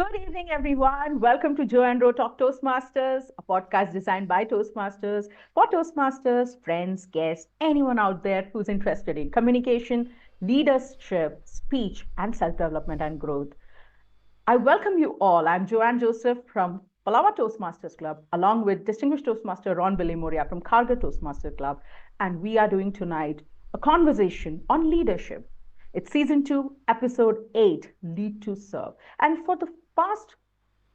Good evening, everyone. Welcome to Joe and Ro Talk Toastmasters, a podcast designed by Toastmasters for Toastmasters, friends, guests, anyone out there who's interested in communication, leadership, speech, and self development and growth. I welcome you all. I'm Joanne Joseph from Palawa Toastmasters Club, along with distinguished Toastmaster Ron Billy Moria from Karga Toastmaster Club. And we are doing tonight a conversation on leadership. It's season 2, episode 8, Lead to Serve. And for the past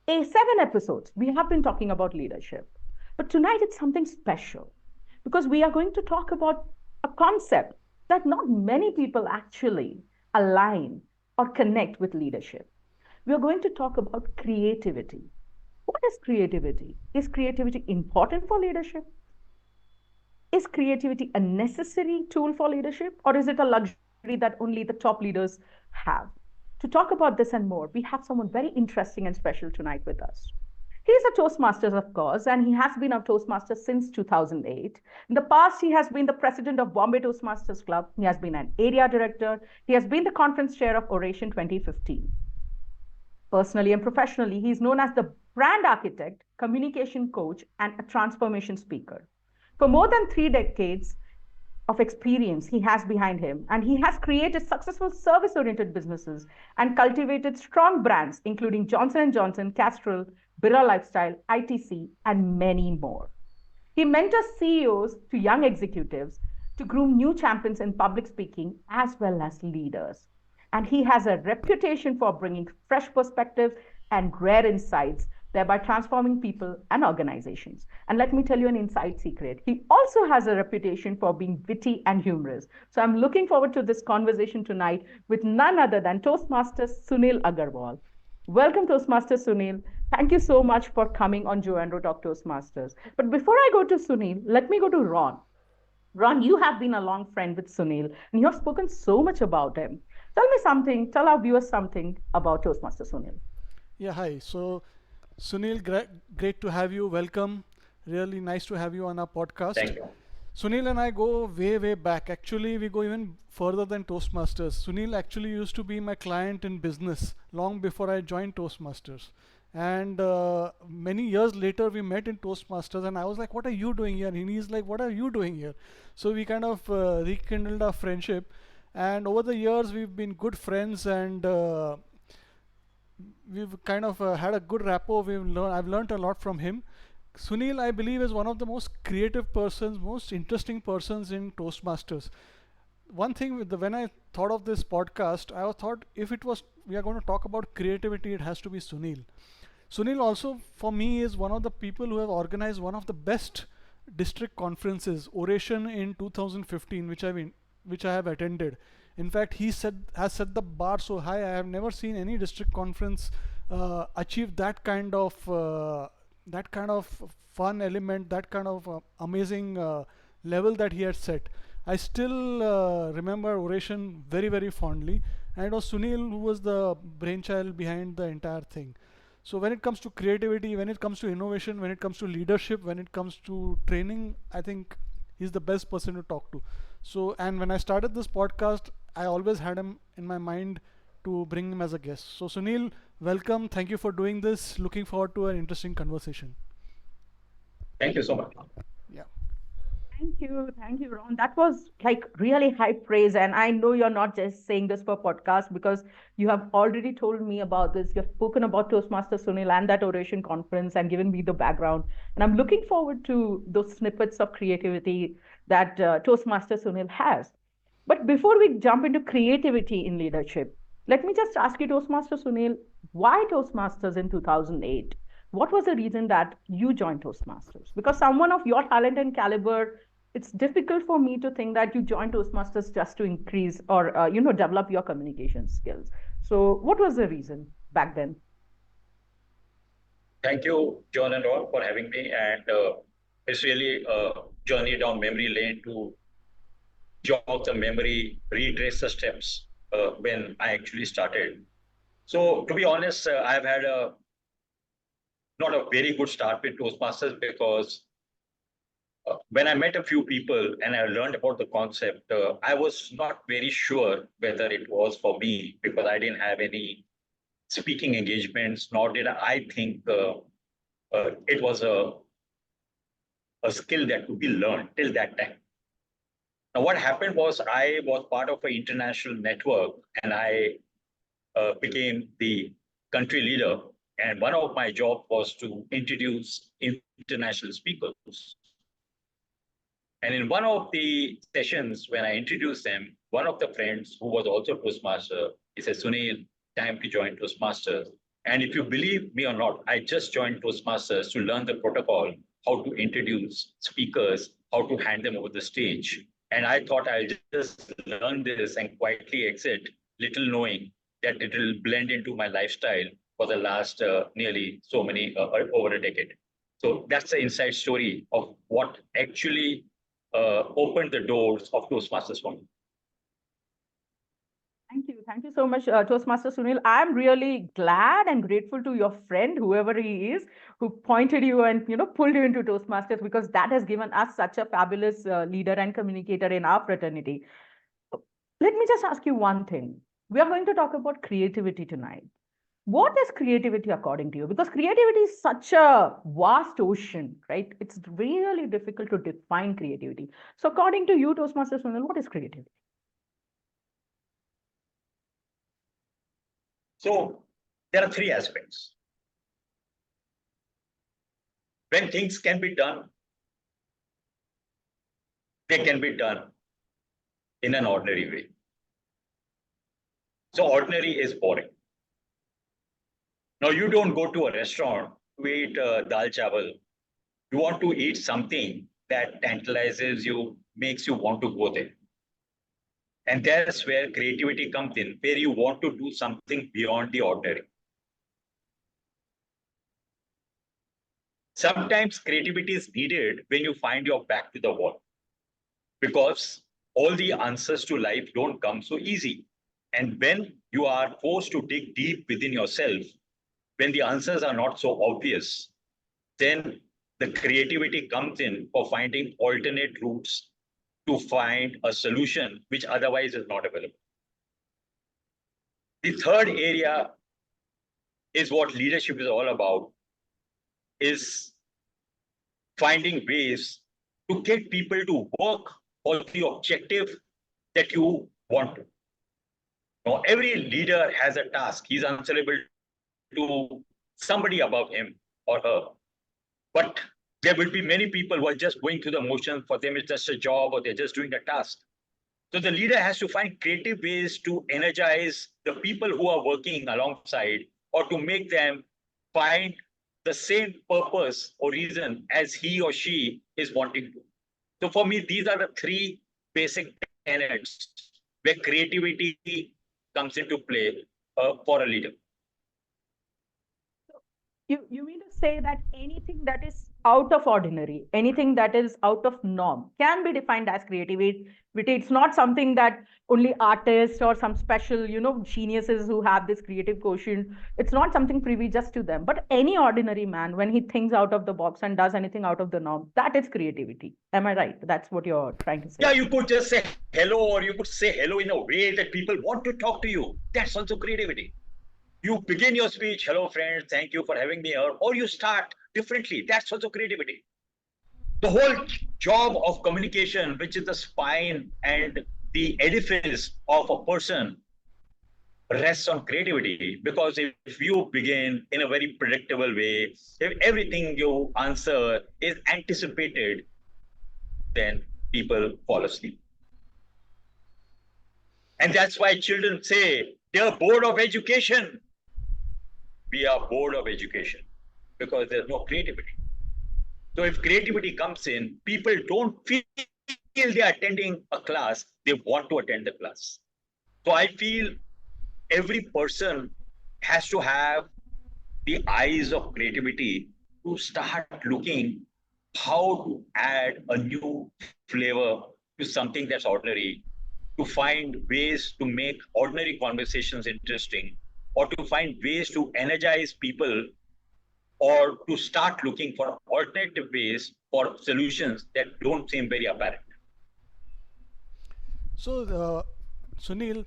7 episodes, we have been talking about leadership. But tonight it's something special because we are going to talk about a concept that not many people actually align or connect with leadership. We are going to talk about creativity. What is creativity? Is creativity important for leadership? Is creativity a necessary tool for leadership, or is it a luxury that only the top leaders have? To talk about this and more, we have someone very interesting and special tonight with us. He is a Toastmasters, of course, and he has been a Toastmaster since 2008. In the past, he has been the president of Bombay Toastmasters Club. He has been an area director. He has been the conference chair of Oration 2015. Personally and professionally, he is known as the brand architect, communication coach, and a transformation speaker. For more than 3 decades of experience he has behind him, and he has created successful service-oriented businesses and cultivated strong brands, including Johnson & Johnson, Castrol, Birra Lifestyle, ITC, and many more. He mentors CEOs to young executives to groom new champions in public speaking as well as leaders. And he has a reputation for bringing fresh perspectives and rare insights, thereby transforming people and organizations. And let me tell you an inside secret. He also has a reputation for being witty and humorous. So I'm looking forward to this conversation tonight with none other than Toastmaster Suneel Agarwal. Welcome, Toastmaster Suneel. Thank you so much for coming on Joe and Ro Talk Toastmasters. But before I go to Suneel, let me go to Ron. Ron, you have been a long friend with Sunil, and you have spoken so much about him. Tell me something, tell our viewers something about Toastmaster Sunil. Yeah, hi. So, Sunil, great to have you. Welcome. Really nice to have you on our podcast. Thank you. Sunil and I go way, way back. Actually, we go even further than Toastmasters. Sunil actually used to be my client in business long before I joined Toastmasters. And many years later, we met in Toastmasters, and I was like, "What are you doing here?" And he's like, "What are you doing here?" So we kind of rekindled our friendship, and over the years, we've been good friends, and we've kind of had a good rapport. I've learned a lot from him. Sunil, I believe, is one of the most creative persons, most interesting persons in Toastmasters. One thing when I thought of this podcast, I thought if it was we are going to talk about creativity, it has to be Sunil. Sunil also, for me, is one of the people who have organized one of the best district conferences, Oration in 2015, which I have attended. In fact, has set the bar so high. I have never seen any district conference achieve that kind of fun element, that kind of amazing level that he had set. I still remember Oration very, very fondly, and it was Sunil who was the brainchild behind the entire thing. So when it comes to creativity, when it comes to innovation, when it comes to leadership, when it comes to training, I think he's the best person to talk to. So, and when I started this podcast, I always had him in my mind to bring him as a guest. So Sunil, welcome. Thank you for doing this. Looking forward to an interesting conversation. Thank you so much. Yeah. Thank you, Ron. That was like really high praise. And I know you're not just saying this for podcast because you have already told me about this. You've spoken about Toastmaster Sunil and that oration conference and given me the background. And I'm looking forward to those snippets of creativity that Toastmaster Sunil has. But before we jump into creativity in leadership, let me just ask you, Toastmaster Sunil, why Toastmasters in 2008? What was the reason that you joined Toastmasters? Because someone of your talent and caliber, it's difficult for me to think that you joined Toastmasters just to increase or develop your communication skills. So, what was the reason back then? Thank you, John and Ron, for having me. And it's really a journey down memory lane to jog the memory, retrace the steps when I actually started. So, to be honest, I've had a not a very good start with Toastmasters because when I met a few people and I learned about the concept, I was not very sure whether it was for me because I didn't have any speaking engagements, nor did I think it was a skill that could be learned till that time. Now, what happened was I was part of an international network, and I became the country leader. And one of my jobs was to introduce international speakers. And in one of the sessions, when I introduced them, one of the friends who was also Toastmaster, he said, Sunil, time to join Toastmasters. And if you believe me or not, I just joined Toastmasters to learn the protocol, how to introduce speakers, how to hand them over the stage. And I thought I'll just learn this and quietly exit, little knowing that it will blend into my lifestyle for the last nearly so many, over a decade. So that's the inside story of what actually opened the doors of Toastmasters for me. Thank you. Thank you so much, Toastmaster Sunil. I'm really glad and grateful to your friend, whoever he is, who pointed you and pulled you into Toastmasters, because that has given us such a fabulous leader and communicator in our fraternity. Let me just ask you one thing. We are going to talk about creativity tonight. What is creativity according to you? Because creativity is such a vast ocean, right? It's really difficult to define creativity. So, according to you, Toastmaster Sunil, what is creativity? So there are three aspects. When things can be done, they can be done in an ordinary way. So ordinary is boring. Now you don't go to a restaurant to eat dal chawal. You want to eat something that tantalizes you, makes you want to go there. And that's where creativity comes in, where you want to do something beyond the ordinary. Sometimes creativity is needed when you find your back to the wall, because all the answers to life don't come so easy. And when you are forced to dig deep within yourself, when the answers are not so obvious, then the creativity comes in for finding alternate routes to find a solution which otherwise is not available. The third area is what leadership is all about, is finding ways to get people to work for the objective that you want to. Now, every leader has a task. He's answerable to somebody above him or her. But there will be many people who are just going through the motions. For them, it's just a job, or they're just doing a task. So the leader has to find creative ways to energize the people who are working alongside, or to make them find the same purpose or reason as he or she is wanting to. So for me, these are the three basic tenets where creativity comes into play for a leader. You mean to say that anything that is out of ordinary, anything that is out of norm, can be defined as creativity? It's not something that only artists or some special, geniuses who have this creative quotient. It's not something privy just to them. But any ordinary man, when he thinks out of the box and does anything out of the norm, that is creativity. Am I right? That's what you're trying to say. Yeah, you could just say hello, or you could say hello in a way that people want to talk to you. That's also creativity. You begin your speech, hello friends, thank you for having me here, or you start differently. That's also creativity. The whole job of communication, which is the spine and the edifice of a person, rests on creativity. Because if you begin in a very predictable way, if everything you answer is anticipated, then people fall asleep. And that's why children say they're bored of education. We are bored of education because there's no creativity. So if creativity comes in, people don't feel they're attending a class, they want to attend the class. So I feel every person has to have the eyes of creativity to start looking how to add a new flavor to something that's ordinary, to find ways to make ordinary conversations interesting, or to find ways to energize people, or to start looking for alternative ways for solutions that don't seem very apparent. So, Sunil,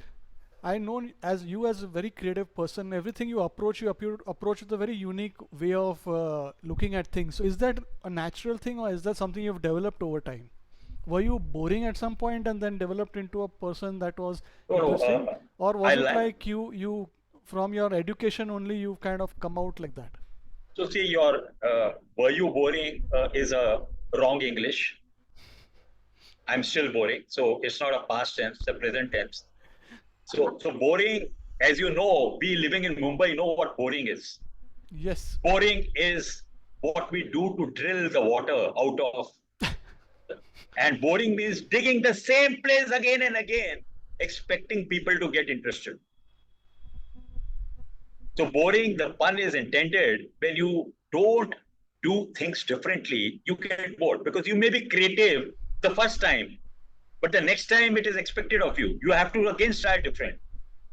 I know as you as a very creative person, everything you approach with a very unique way of looking at things. So is that a natural thing, or is that something you've developed over time? Were you boring at some point and then developed into a person that was No, no, interesting, or I was it like. like you from your education only you've kind of come out like that? So see, your were you boring is a wrong English. I'm still boring. So it's not a past tense, it's a present tense. So boring, as you know, we living in Mumbai know what boring is. Yes. Boring is what we do to drill the water out of, and boring means digging the same place again and again, expecting people to get interested. So boring, the pun is intended when you don't do things differently, you get bored because you may be creative the first time, but the next time it is expected of you. You have to again start different.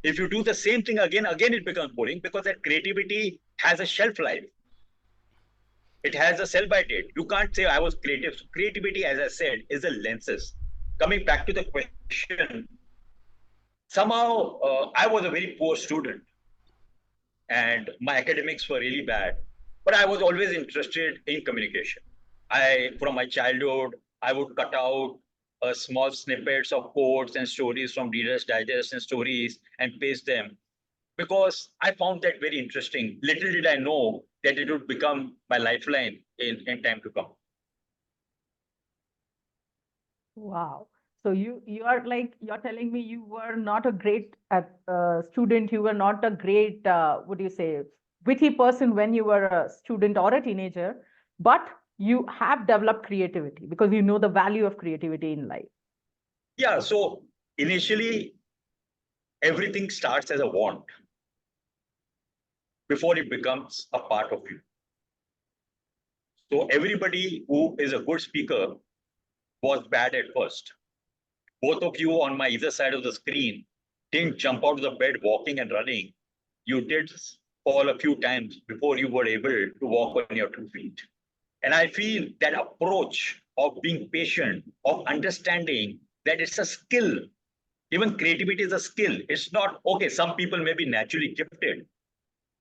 If you do the same thing again it becomes boring because that creativity has a shelf life. It has a sell by date. You can't say I was creative. So creativity, as I said, is a lenses. Coming back to the question, somehow I was a very poor student and my academics were really bad, but I was always interested in communication. From my childhood, I would cut out small snippets of quotes and stories from Reader's Digest and stories and paste them because I found that very interesting. Little did I know that it would become my lifeline in time to come. Wow. So you are like you're telling me you were not a great student. You were not a great what do you say witty person when you were a student or a teenager, but you have developed creativity because you know the value of creativity in life. Yeah, so initially, everything starts as a want before it becomes a part of you. So everybody who is a good speaker was bad at first. Both of you on my either side of the screen didn't jump out of the bed walking and running. You did fall a few times before you were able to walk on your 2 feet. And I feel that approach of being patient, of understanding that it's a skill. Even creativity is a skill. It's not, okay, some people may be naturally gifted,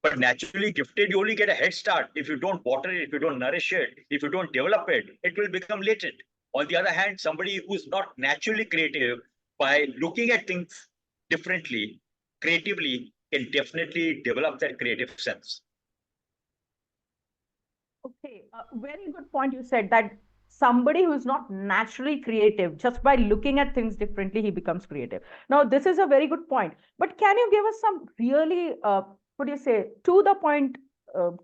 but naturally gifted, you only get a head start. If you don't water it, if you don't nourish it, if you don't develop it, it will become latent. On the other hand, somebody who's not naturally creative, by looking at things differently, creatively, can definitely develop that creative sense. Okay, very good point. You said that somebody who's not naturally creative, just by looking at things differently, he becomes creative. Now, this is a very good point. But can you give us some really, what do you say, to the point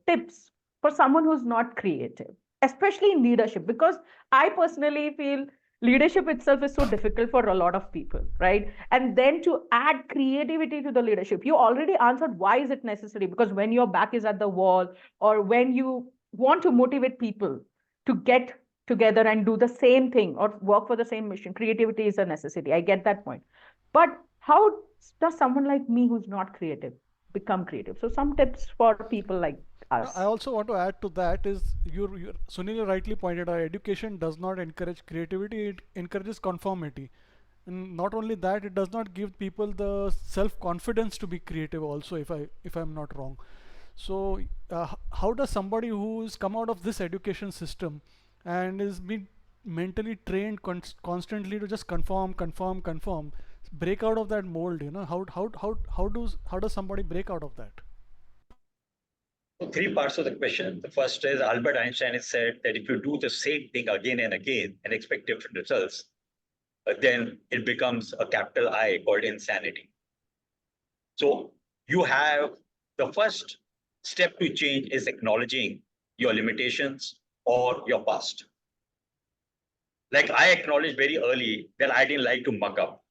tips for someone who's not creative, especially in leadership? Because I personally feel leadership itself is so difficult for a lot of people, right? And then to add creativity to the leadership, you already answered why is it necessary? Because when your back is at the wall, or when you want to motivate people to get together and do the same thing or work for the same mission, creativity is a necessity. I get that point. But how does someone like me who's not creative become creative? So some tips for people like Now, I us. also want to add to that is Sunil rightly pointed out education does not encourage creativity, it encourages conformity. And not only that, it does not give people the self-confidence to be creative also, if I'm not wrong. So how does somebody who's come out of this education system and is being mentally trained constantly to just conform, break out of that mold? How does somebody break out of that? So three parts of the question. The first is Albert Einstein has said that if you do the same thing again and again and expect different results, then it becomes a capital I called insanity. So you have the first step to change is acknowledging your limitations or your past. Like I acknowledged very early that I didn't like to mug up.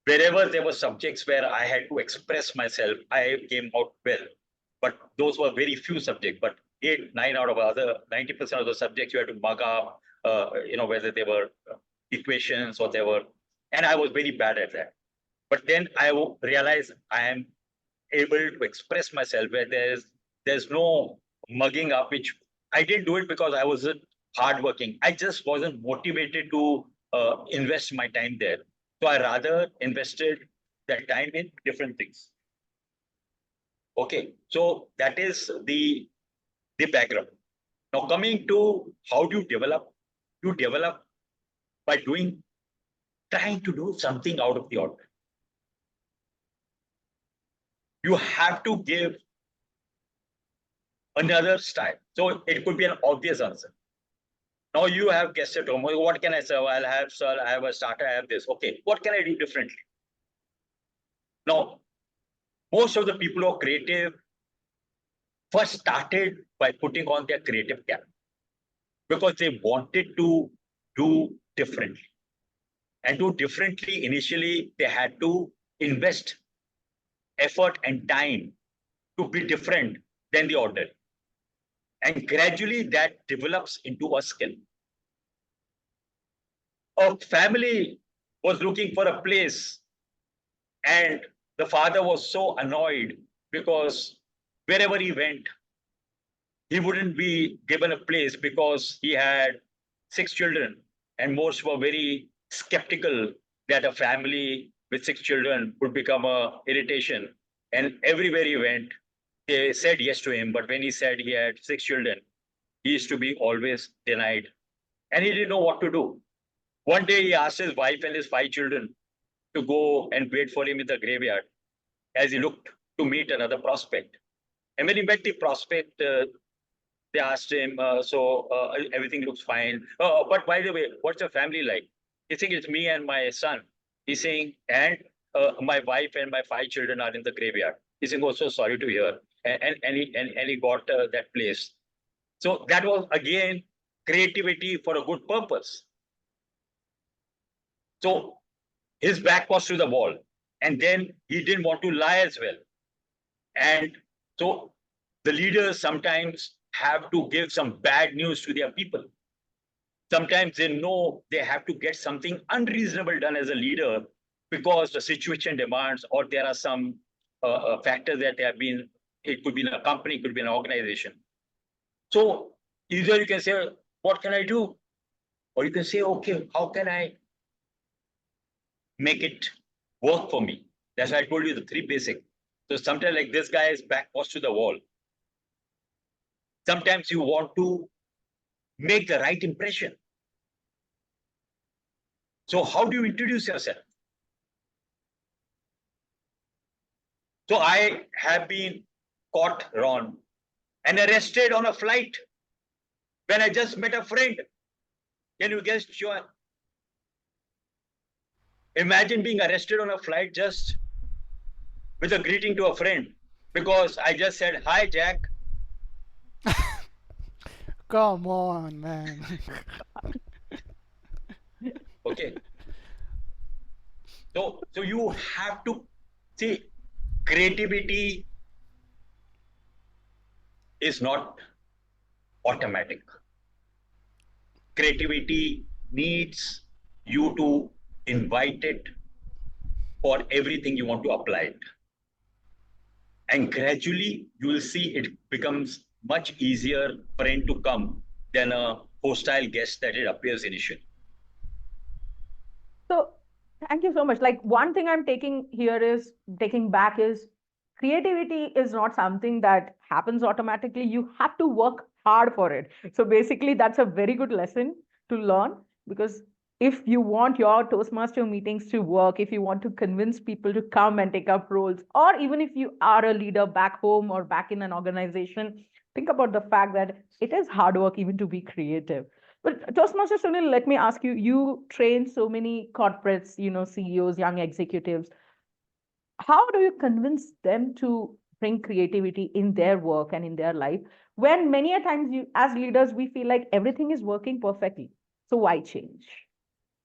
Wherever there were subjects where I had to express myself, I came out well. But those were very few subjects. But 8, 9 out of other 90% of the subjects you had to mug up, whether they were equations or they were, and I was very bad at that. But then I realized I am able to express myself where there's no mugging up, which I didn't do it because I wasn't hardworking. I just wasn't motivated to invest my time there. So I rather invested that time in different things. Okay, so that is the background. Now coming to how do you develop by trying to do something out of the ordinary. You have to give another style. So it could be an obvious answer. Now you have guessed at home. What can I say? I'll have, sir, I have a starter, I have this. Okay, what can I do differently? Now, most of the people who are creative first started by putting on their creative cap because they wanted to do differently. And do differently, initially, they had to invest effort and time to be different than the ordinary. And gradually that develops into a skill. A family was looking for a place, and the father was so annoyed because wherever he went, he wouldn't be given a place because he had 6 children, and most were very skeptical that a family with 6 children would become a irritation. And everywhere he went, they said yes to him. But when he said he had 6 children, he used to be always denied. And he didn't know what to do. One day he asked his wife and his 5 children to go and wait for him in the graveyard as he looked to meet another prospect. And when he met the prospect, they asked him, everything looks fine. But by the way, what's your family like? He's saying, it's me and my son. He's saying, and my wife and my 5 children are in the graveyard. He's saying, oh, so sorry to hear. And he got that place. So that was, again, creativity for a good purpose. So his back was to the wall. And then he didn't want to lie as well. And so the leaders sometimes have to give some bad news to their people. Sometimes they know they have to get something unreasonable done as a leader because the situation demands, or there are some factors that have been, it could be in a company, it could be an organization. So either you can say, what can I do? Or you can say, okay, how can I make it work for me? That's why I told you the 3 basic. So sometimes like this guy's back was to the wall. Sometimes you want to make the right impression. So how do you introduce yourself? So I have been caught, Ron, and arrested on a flight when I just met a friend. Can you guess, Joanne? Imagine being arrested on a flight just with a greeting to a friend because I just said, hi, Jack. Come on, man. Okay. So you have to see, creativity is not automatic. Creativity needs you to invite it for everything you want to apply it. And gradually you will see it becomes much easier for it to come than a hostile guest that it appears initially. So thank you so much. Like one thing I'm taking back is creativity is not something that happens automatically. You have to work hard for it. So basically, that's a very good lesson to learn because if you want your Toastmaster meetings to work, if you want to convince people to come and take up roles, or even if you are a leader back home or back in an organization, think about the fact that it is hard work even to be creative. But Toastmaster Sunil, let me ask you, you train so many corporates, CEOs, young executives. How do you convince them to bring creativity in their work and in their life when many a times you, as leaders, we feel like everything is working perfectly? So why change?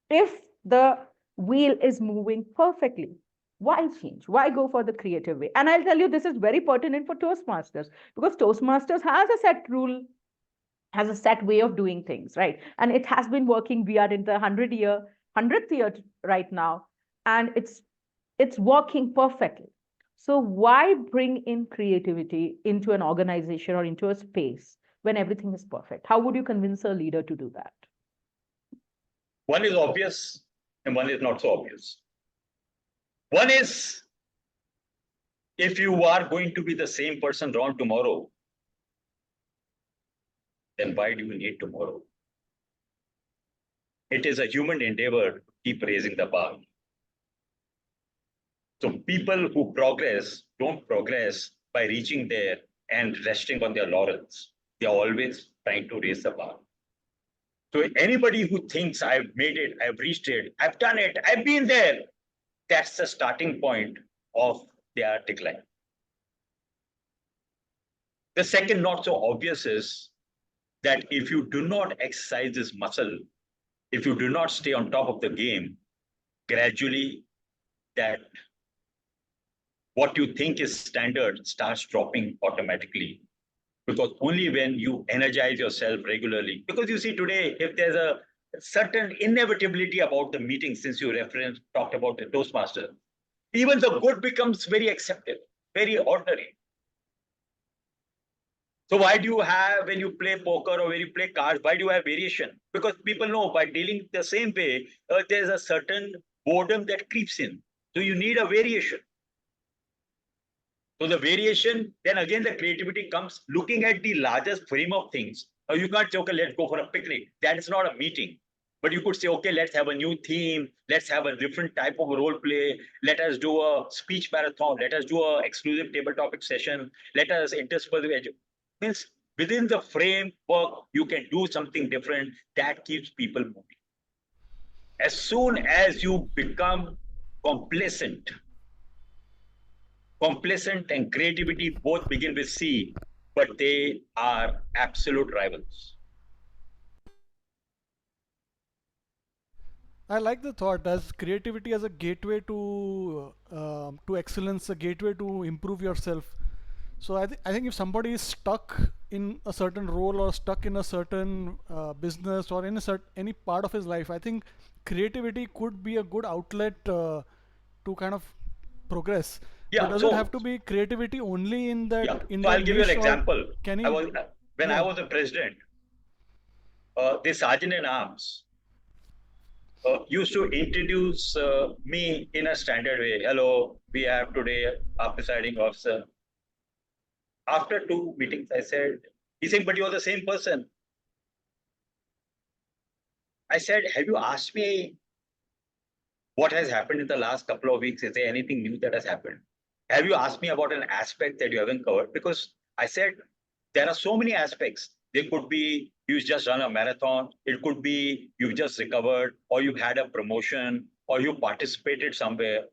If the wheel is moving perfectly, why change? Why go for the creative way? And I'll tell you, this is very pertinent for Toastmasters because Toastmasters has a set rule, has a set way of doing things, right? And it has been working. We are in the 100th year right now, and it's working perfectly. So why bring in creativity into an organization or into a space when everything is perfect? How would you convince a leader to do that? One is obvious and one is not so obvious. One is, if you are going to be the same person around tomorrow, then why do you need tomorrow? It is a human endeavor to keep raising the bar. So people who progress don't progress by reaching there and resting on their laurels. They are always trying to raise the bar. So anybody who thinks I've made it, I've reached it, I've done it, I've been there, that's the starting point of their decline. The second, not so obvious, is that if you do not exercise this muscle, if you do not stay on top of the game, gradually that what you think is standard starts dropping automatically. Because only when you energize yourself regularly, because you see today, if there's a certain inevitability about the meeting, since you talked about the Toastmaster, even the good becomes very accepted, very ordinary. So why do you have, when you play poker or when you play cards, why do you have variation? Because people know by dealing the same way, there's a certain boredom that creeps in. So you need a variation. So the variation, then again, the creativity comes looking at the largest frame of things. You can't say, okay, let's go for a picnic. That is not a meeting. But you could say, okay, let's have a new theme. Let's have a different type of role play. Let us do a speech marathon. Let us do an exclusive table topic session. Let us intersperse with means within the framework, you can do something different that keeps people moving. As soon as you become complacent and creativity both begin with C, but they are absolute rivals. I like the thought as creativity as a gateway to excellence, a gateway to improve yourself. So I think if somebody is stuck in a certain role or stuck in a certain business or in any part of his life, I think creativity could be a good outlet to kind of progress. But Yeah, does it have to be creativity only in that yeah. in So that I'll give you an niche, or example. can I he? was when I Yeah. was a president, the sergeant in arms used to introduce me in a standard way. Hello, we have today our presiding officer. After two meetings, I said, he said, but you're the same person. I said, have you asked me what has happened in the last couple of weeks? Is there anything new that has happened? Have you asked me about an aspect that you haven't covered? Because I said there are so many aspects. There could be you just run a marathon, it could be you've just recovered, or you've had a promotion, or you participated somewhere.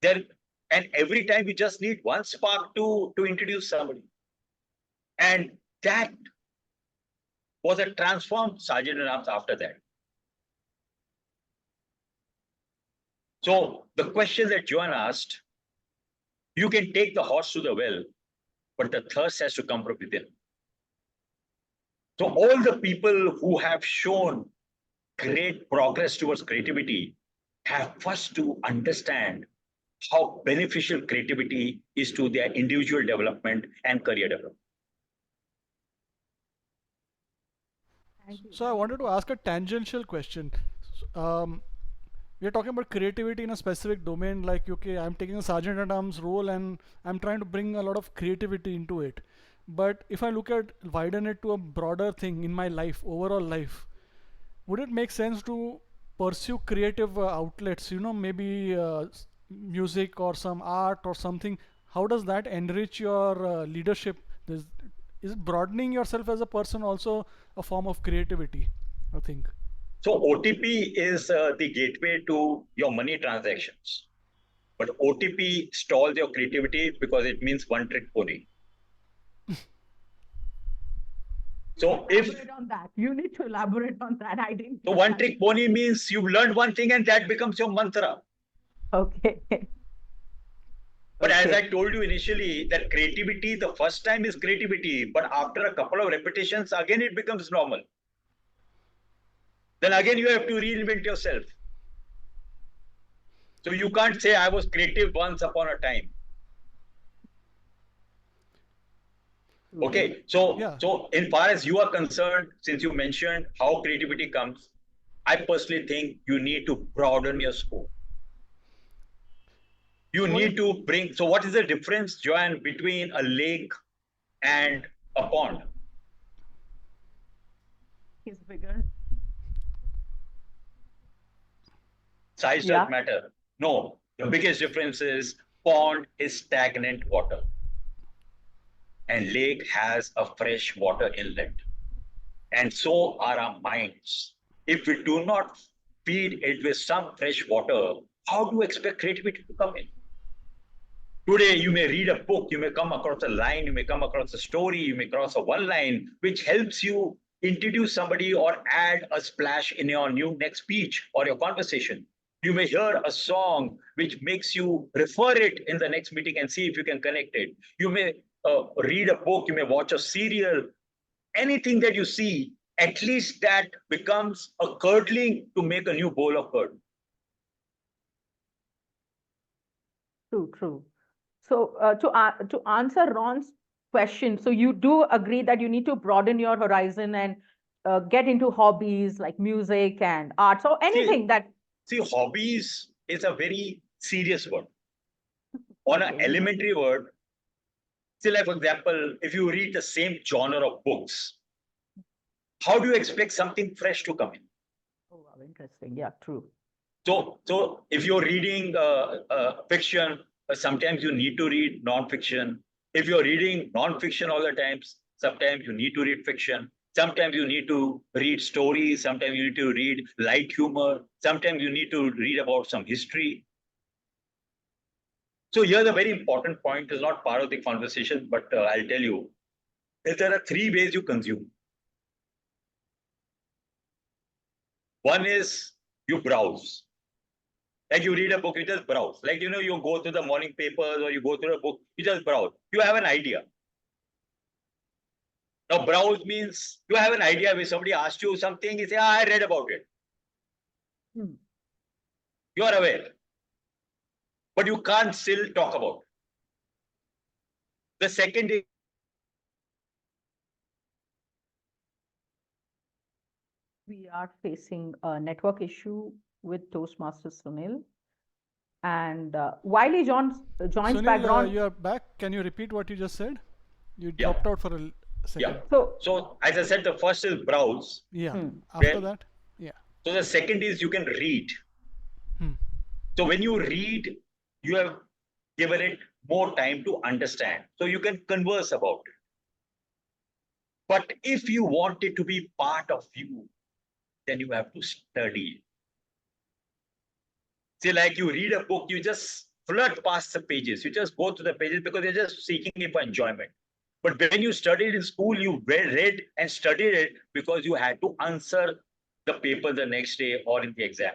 There, and every time you just need one spark to introduce somebody. And that was a transformed sergeant in arms after that. So the question that Joan asked, you can take the horse to the well, but the thirst has to come from within. So all the people who have shown great progress towards creativity have first to understand how beneficial creativity is to their individual development and career development. Thank you. So I wanted to ask a tangential question. Um, we are talking about creativity in a specific domain, like okay, I'm taking a sergeant at arms role and I'm trying to bring a lot of creativity into it. But if I look at widen it to a broader thing in my life, overall life, would it make sense to pursue creative outlets, maybe music or some art or something? How does that enrich your leadership? Is it broadening yourself as a person also a form of creativity, I think? So OTP is the gateway to your money transactions. But OTP stalls your creativity because it means one trick pony. So elaborate on that. You need to elaborate on that. I didn't. So one trick pony means you've learned one thing and that becomes your mantra. Okay. But as I told you initially, that creativity, the first time is creativity, but after a couple of repetitions, again it becomes normal. Then again you have to reinvent yourself. So you can't say I was creative once upon a time. Okay, so in far as you are concerned, since you mentioned how creativity comes, I personally think you need to broaden your scope. You need to bring. So, what is the difference, Joanne, between a lake and a pond? He's bigger. Size doesn't matter. No, the biggest difference is pond is stagnant water and lake has a fresh water inlet. And so are our minds. If we do not feed it with some fresh water, how do you expect creativity to come in? Today, you may read a book, you may come across a line, you may come across a story, you may cross a one line, which helps you introduce somebody or add a splash in your new next speech or your conversation. You may hear a song which makes you refer it in the next meeting and see if you can connect it. You may read a book, you may watch a serial. Anything that you see, at least that becomes a curdling to make a new bowl of curd. True. So to answer Ron's question, so you do agree that you need to broaden your horizon and get into hobbies like music and arts or anything that. See, hobbies is a very serious word. On an elementary word, say like for example, if you read the same genre of books, how do you expect something fresh to come in? Oh, wow, interesting. Yeah, true. So if you're reading fiction, sometimes you need to read non-fiction. If you're reading non-fiction all the times, sometimes you need to read fiction. Sometimes you need to read stories. Sometimes you need to read light humor. Sometimes you need to read about some history. So here's a very important point. It's not part of the conversation, but I'll tell you. There are three ways you consume. One is you browse. Like you read a book, you just browse. Like, you go through the morning papers or you go through a book, you just browse. You have an idea. Now, browse means you have an idea when somebody asks you something, you say, I read about it. You are aware. But you can't still talk about it. The second is we are facing a network issue with Toastmaster Sunil. And while he joins Sunil, background. You're back. Can you repeat what you just said? You dropped out for a second. Yeah. So as I said, the first is browse. Yeah. After that, yeah. So the second is you can read. So when you read, you have given it more time to understand. So you can converse about it. But if you want it to be part of you, then you have to study. See, like you read a book, you just flirt past the pages. You just go through the pages because you're just seeking it for enjoyment. But when you studied in school, you read and studied it because you had to answer the paper the next day or in the exam.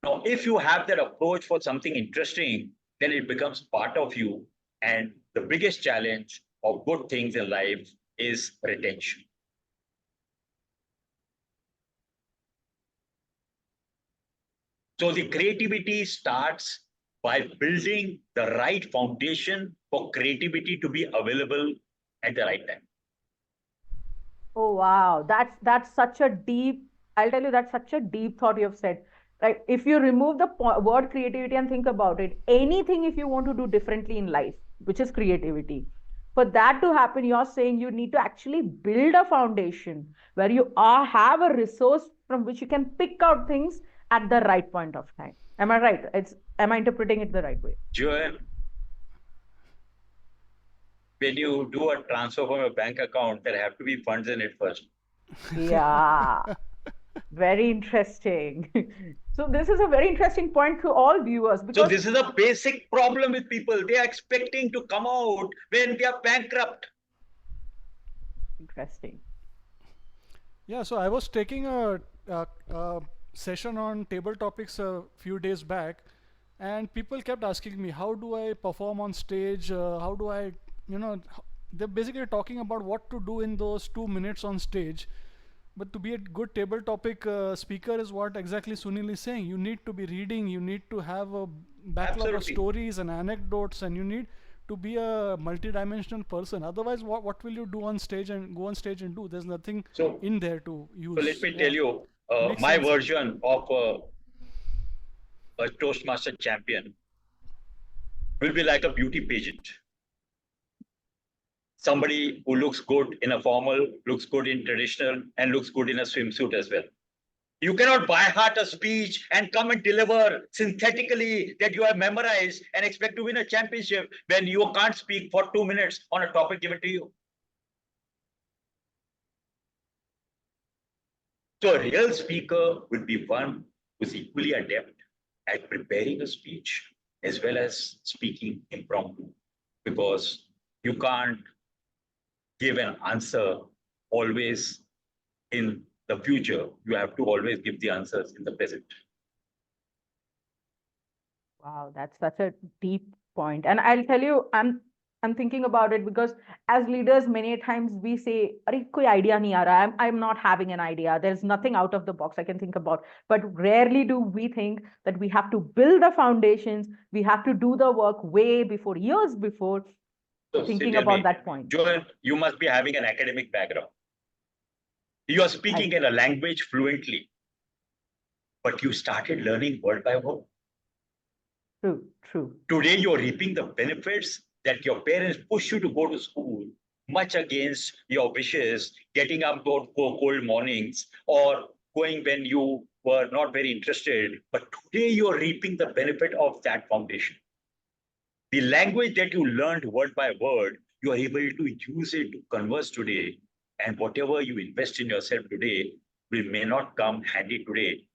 Now, if you have that approach for something interesting, then it becomes part of you. And the biggest challenge of good things in life is retention. So the creativity starts by building the right foundation for creativity to be available at the right time. Oh, wow. That's such a deep, I'll tell you, that's such a deep thought you've said. Like if you remove the word creativity and think about it, anything if you want to do differently in life, which is creativity, for that to happen, you're saying you need to actually build a foundation where you have a resource from which you can pick out things at the right point of time. Am I right? Am I interpreting it the right way? Joel, when you do a transfer from a bank account, there have to be funds in it first. Yeah. Very interesting. So this is a very interesting point to all viewers. Because so this is a basic problem with people. They are expecting to come out when they are bankrupt. Interesting. Yeah, so I was taking a session on table topics a few days back, and people kept asking me, how do I perform on stage? How do I, they're basically talking about what to do in those 2 minutes on stage. But to be a good table topic speaker is what exactly Sunil is saying. You need to be reading, you need to have a backlog of stories and anecdotes, and you need to be a multi-dimensional person. Otherwise, what will you do on stage and go on stage and do? There's nothing in there to use. So let me tell you my version of a Toastmaster champion. will be like a beauty pageant. Somebody who looks good in a formal, looks good in traditional, and looks good in a swimsuit as well. You cannot by heart a speech and come and deliver synthetically that you have memorized and expect to win a championship when you can't speak for 2 minutes on a topic given to you. So a real speaker would be one who's equally adept at preparing a speech as well as speaking impromptu, because you can't give an answer always in the future. You have to always give the answers in the present. Wow, that's such a deep point. And I'll tell you, I'm thinking about it because as leaders, many times we say, "Arey, koi idea nahi aa raha. I'm not having an idea. There's nothing out of the box I can think about." But rarely do we think that we have to build the foundations, we have to do the work way before, years before, So thinking tell about me, that point. Joel, you must be having an academic background. You are speaking Right. in a language fluently, but you started learning word by word. True, true. Today, you're reaping the benefits that your parents push you to go to school, much against your wishes, getting up for cold mornings or going when you were not very interested. But today, you're reaping the benefit of that foundation. The language that you learned word by word, you are able to use it to converse today. And whatever you invest in yourself today may not come handy today.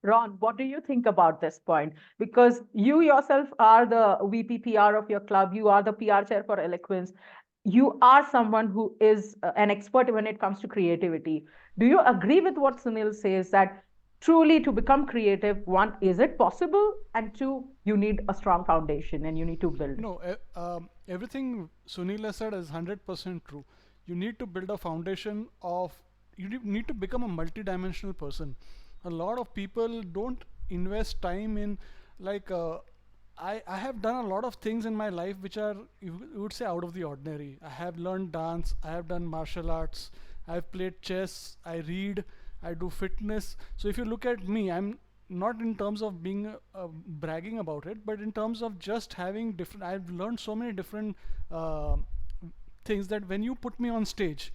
Ron, what do you think about this point? Because you yourself are the VP PR of your club, you are the PR chair for Eloquence. You are someone who is an expert when it comes to creativity. Do you agree with what Sunil says that truly to become creative, one, is it possible? And two, you need a strong foundation and you need to build. No, everything Sunil has said is 100% true. You need to build a foundation of, need to become a multidimensional person. A lot of people don't invest time in, like, I have done a lot of things in my life which are, you would say, out of the ordinary. I have learned dance, I have done martial arts, I've played chess, I read, I do fitness. So if you look at me, I'm not in terms of being bragging about it, but in terms of just having different, I've learned so many different uh, things that when you put me on stage,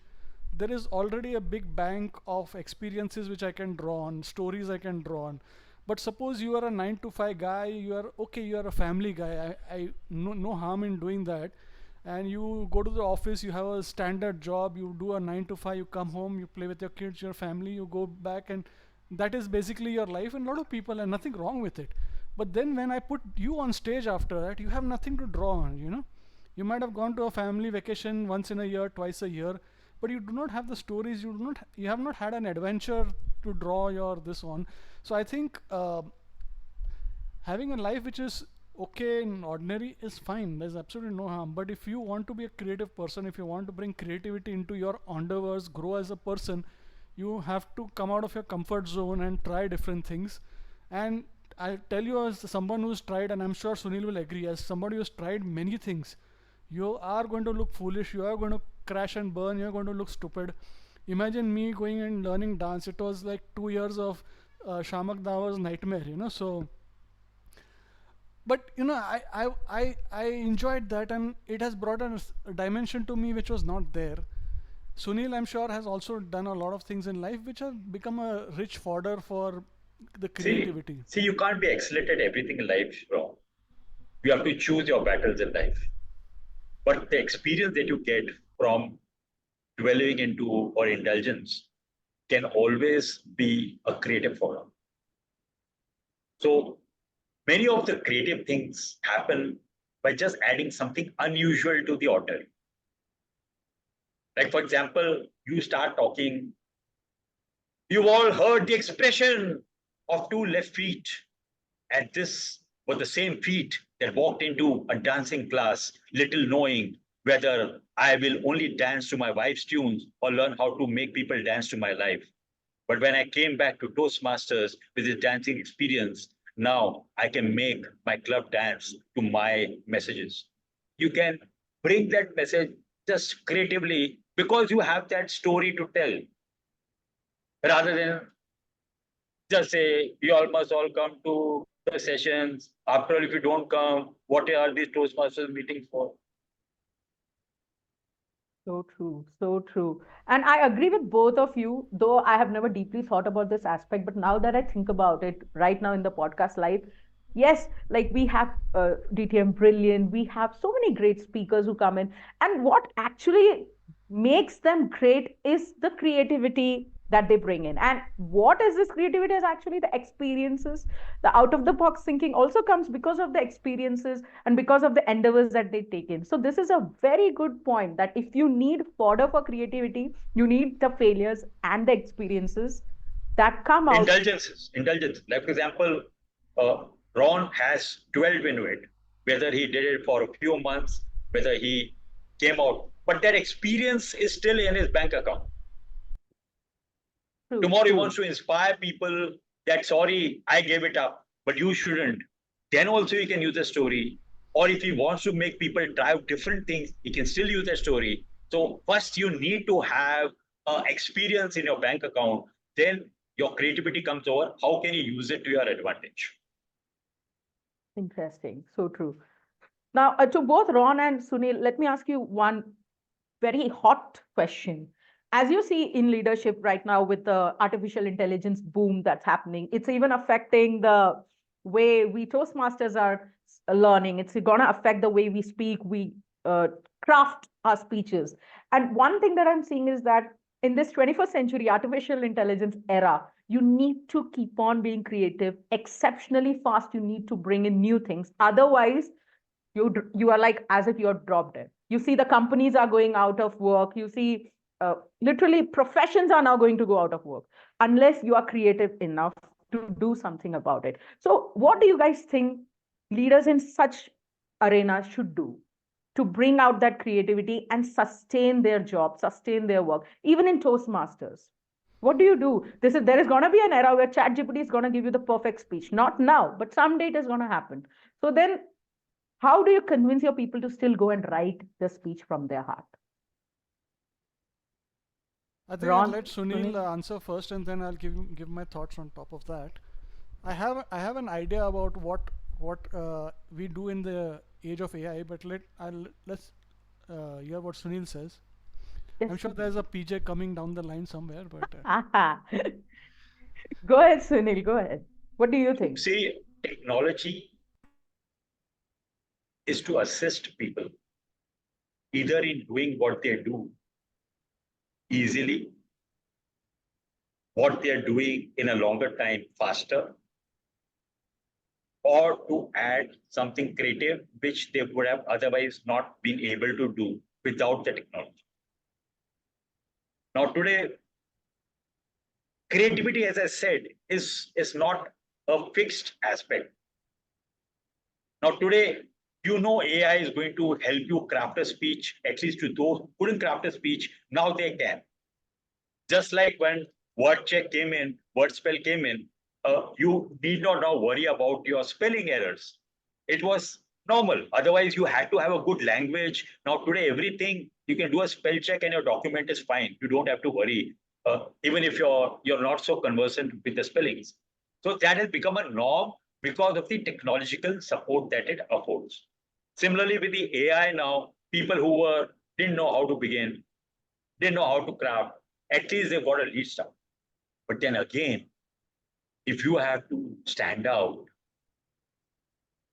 there is already a big bank of experiences which I can draw on, stories I can draw on. But suppose you are a 9 to 5 guy, you are okay, you are a family guy. I no harm in doing that. And you go to the office, you have a standard job, you do a 9 to 5, you come home, you play with your kids, your family, you go back, and that is basically your life. And a lot of people, and nothing wrong with it. But then when I put you on stage after that, you have nothing to draw on. You might have gone to a family vacation once in a year, twice a year, but you do not have the stories, you have not had an adventure to draw your this on. So I think having a life which is okay and ordinary is fine, there's absolutely no harm. But if you want to be a creative person, if you want to bring creativity into your endeavors, grow as a person, you have to come out of your comfort zone and try different things. And I tell you, as someone who's tried, and I'm sure Sunil will agree, as somebody who's tried many things, you are going to look foolish, you are going to crash and burn, you're going to look stupid. Imagine me going and learning dance. It was like 2 years of Shamak Dawa's nightmare. So, but I enjoyed that, and it has brought a dimension to me which was not there. Sunil, I'm sure, has also done a lot of things in life which have become a rich fodder for the creativity. See, you can't be excellent at everything in life, wrong. You have to choose your battles in life. But the experience that you get from dwelling into or indulgence can always be a creative forum. So many of the creative things happen by just adding something unusual to the ordinary. Like, for example, you start talking, you've all heard the expression of two left feet. And this were the same feet that walked into a dancing class, little knowing whether I will only dance to my wife's tunes or learn how to make people dance to my life. But when I came back to Toastmasters with this dancing experience, now I can make my club dance to my messages. You can bring that message just creatively because you have that story to tell rather than just say, you all must all come to the sessions. After all, if you don't come, what are these Toastmasters meetings for? So true, so true. And I agree with both of you, though I have never deeply thought about this aspect. But now that I think about it right now in the podcast live, yes, like we have DTM Brilliant, we have so many great speakers who come in. And what actually makes them great is the creativity that they bring in. And what is this creativity is actually the experiences. The out of the box thinking also comes because of the experiences and because of the endeavors that they take in. So this is a very good point that if you need fodder for creativity, you need the failures and the experiences that come out. Indulgences. Like, for example, uh, Ron has 12 into it, whether he did it for a few months, whether he came out, but that experience is still in his bank account. True, Tomorrow he true. wants to inspire people that, sorry, I gave it up, but you shouldn't. Then also he can use a story. Or if he wants to make people try out different things, he can still use a story. So first you need to have experience in your bank account. Then your creativity comes over. How can you use it to your advantage? Interesting. So true. Now, to both Ron and Sunil, let me ask you one very hot question. As you see in leadership right now with the artificial intelligence boom that's happening, it's even affecting the way we Toastmasters are learning. It's going to affect the way we speak, we craft our speeches. And one thing that I'm seeing is that in this 21st century artificial intelligence era, you need to keep on being creative, exceptionally fast. You need to bring in new things. Otherwise, you are like as if you're dropped in. You see the companies are going out of work. You see literally professions are now going to go out of work unless you are creative enough to do something about it. So what do you guys think leaders in such arenas should do to bring out that creativity and sustain their job, sustain their work, even in Toastmasters? What do you do? There is going to be an era where ChatGPT is going to give you the perfect speech. Not now, but someday it is going to happen. So then how do you convince your people to still go and write the speech from their heart? I think I'll Ron, let Sunil Sunil? answer first, and then I'll give my thoughts on top of that. I have an idea about what we do in the age of AI, but let's hear what Sunil says. Yes. I'm sure there's a PJ coming down the line somewhere, but Go ahead, Sunil. Go ahead. What do you think? See, technology is to assist people either in doing what they do easily, what they are doing in a longer time faster, or to add something creative which they would have otherwise not been able to do without the technology. Now, today, creativity, as I said, is not a fixed aspect. Now, today, AI is going to help you craft a speech, at least to those who couldn't craft a speech, now they can. Just like when word check came in, word spell came in, you need not now worry about your spelling errors. It was normal. Otherwise, you had to have a good language. Now, today, everything you can do a spell check and your document is fine. You don't have to worry, even if you're not so conversant with the spellings. So that has become a norm because of the technological support that it affords. Similarly, with the AI now, people who didn't know how to begin, didn't know how to craft, at least they've got a lead start. But then again, if you have to stand out,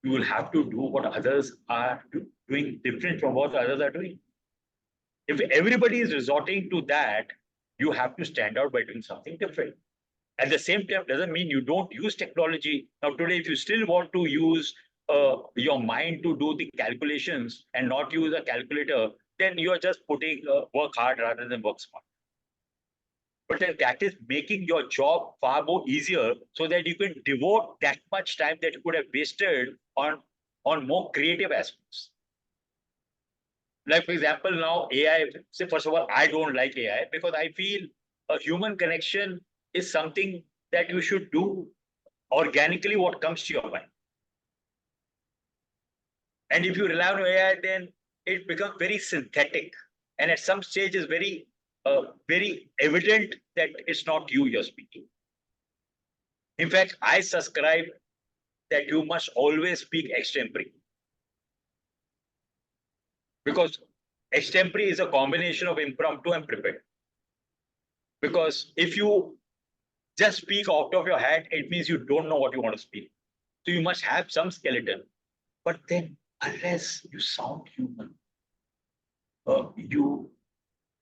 you will have to do what others are doing different from what others are doing. If everybody is resorting to that, you have to stand out by doing something different. At the same time, doesn't mean you don't use technology. Now, today, if you still want to use your mind to do the calculations and not use a calculator, then you are just putting work hard rather than work smart. But then that is making your job far more easier so that you can devote that much time that you could have wasted on more creative aspects. Like, for example, now AI, say, first of all, I don't like AI because I feel a human connection is something that you should do organically what comes to your mind. And if you rely on AI, then it becomes very synthetic. And at some stage is very evident that it's not you're speaking. In fact, I subscribe that you must always speak extempore. Because extempore is a combination of impromptu and prepared. Because if you just speak out of your head, it means you don't know what you want to speak. So you must have some skeleton. But then, unless you sound human, you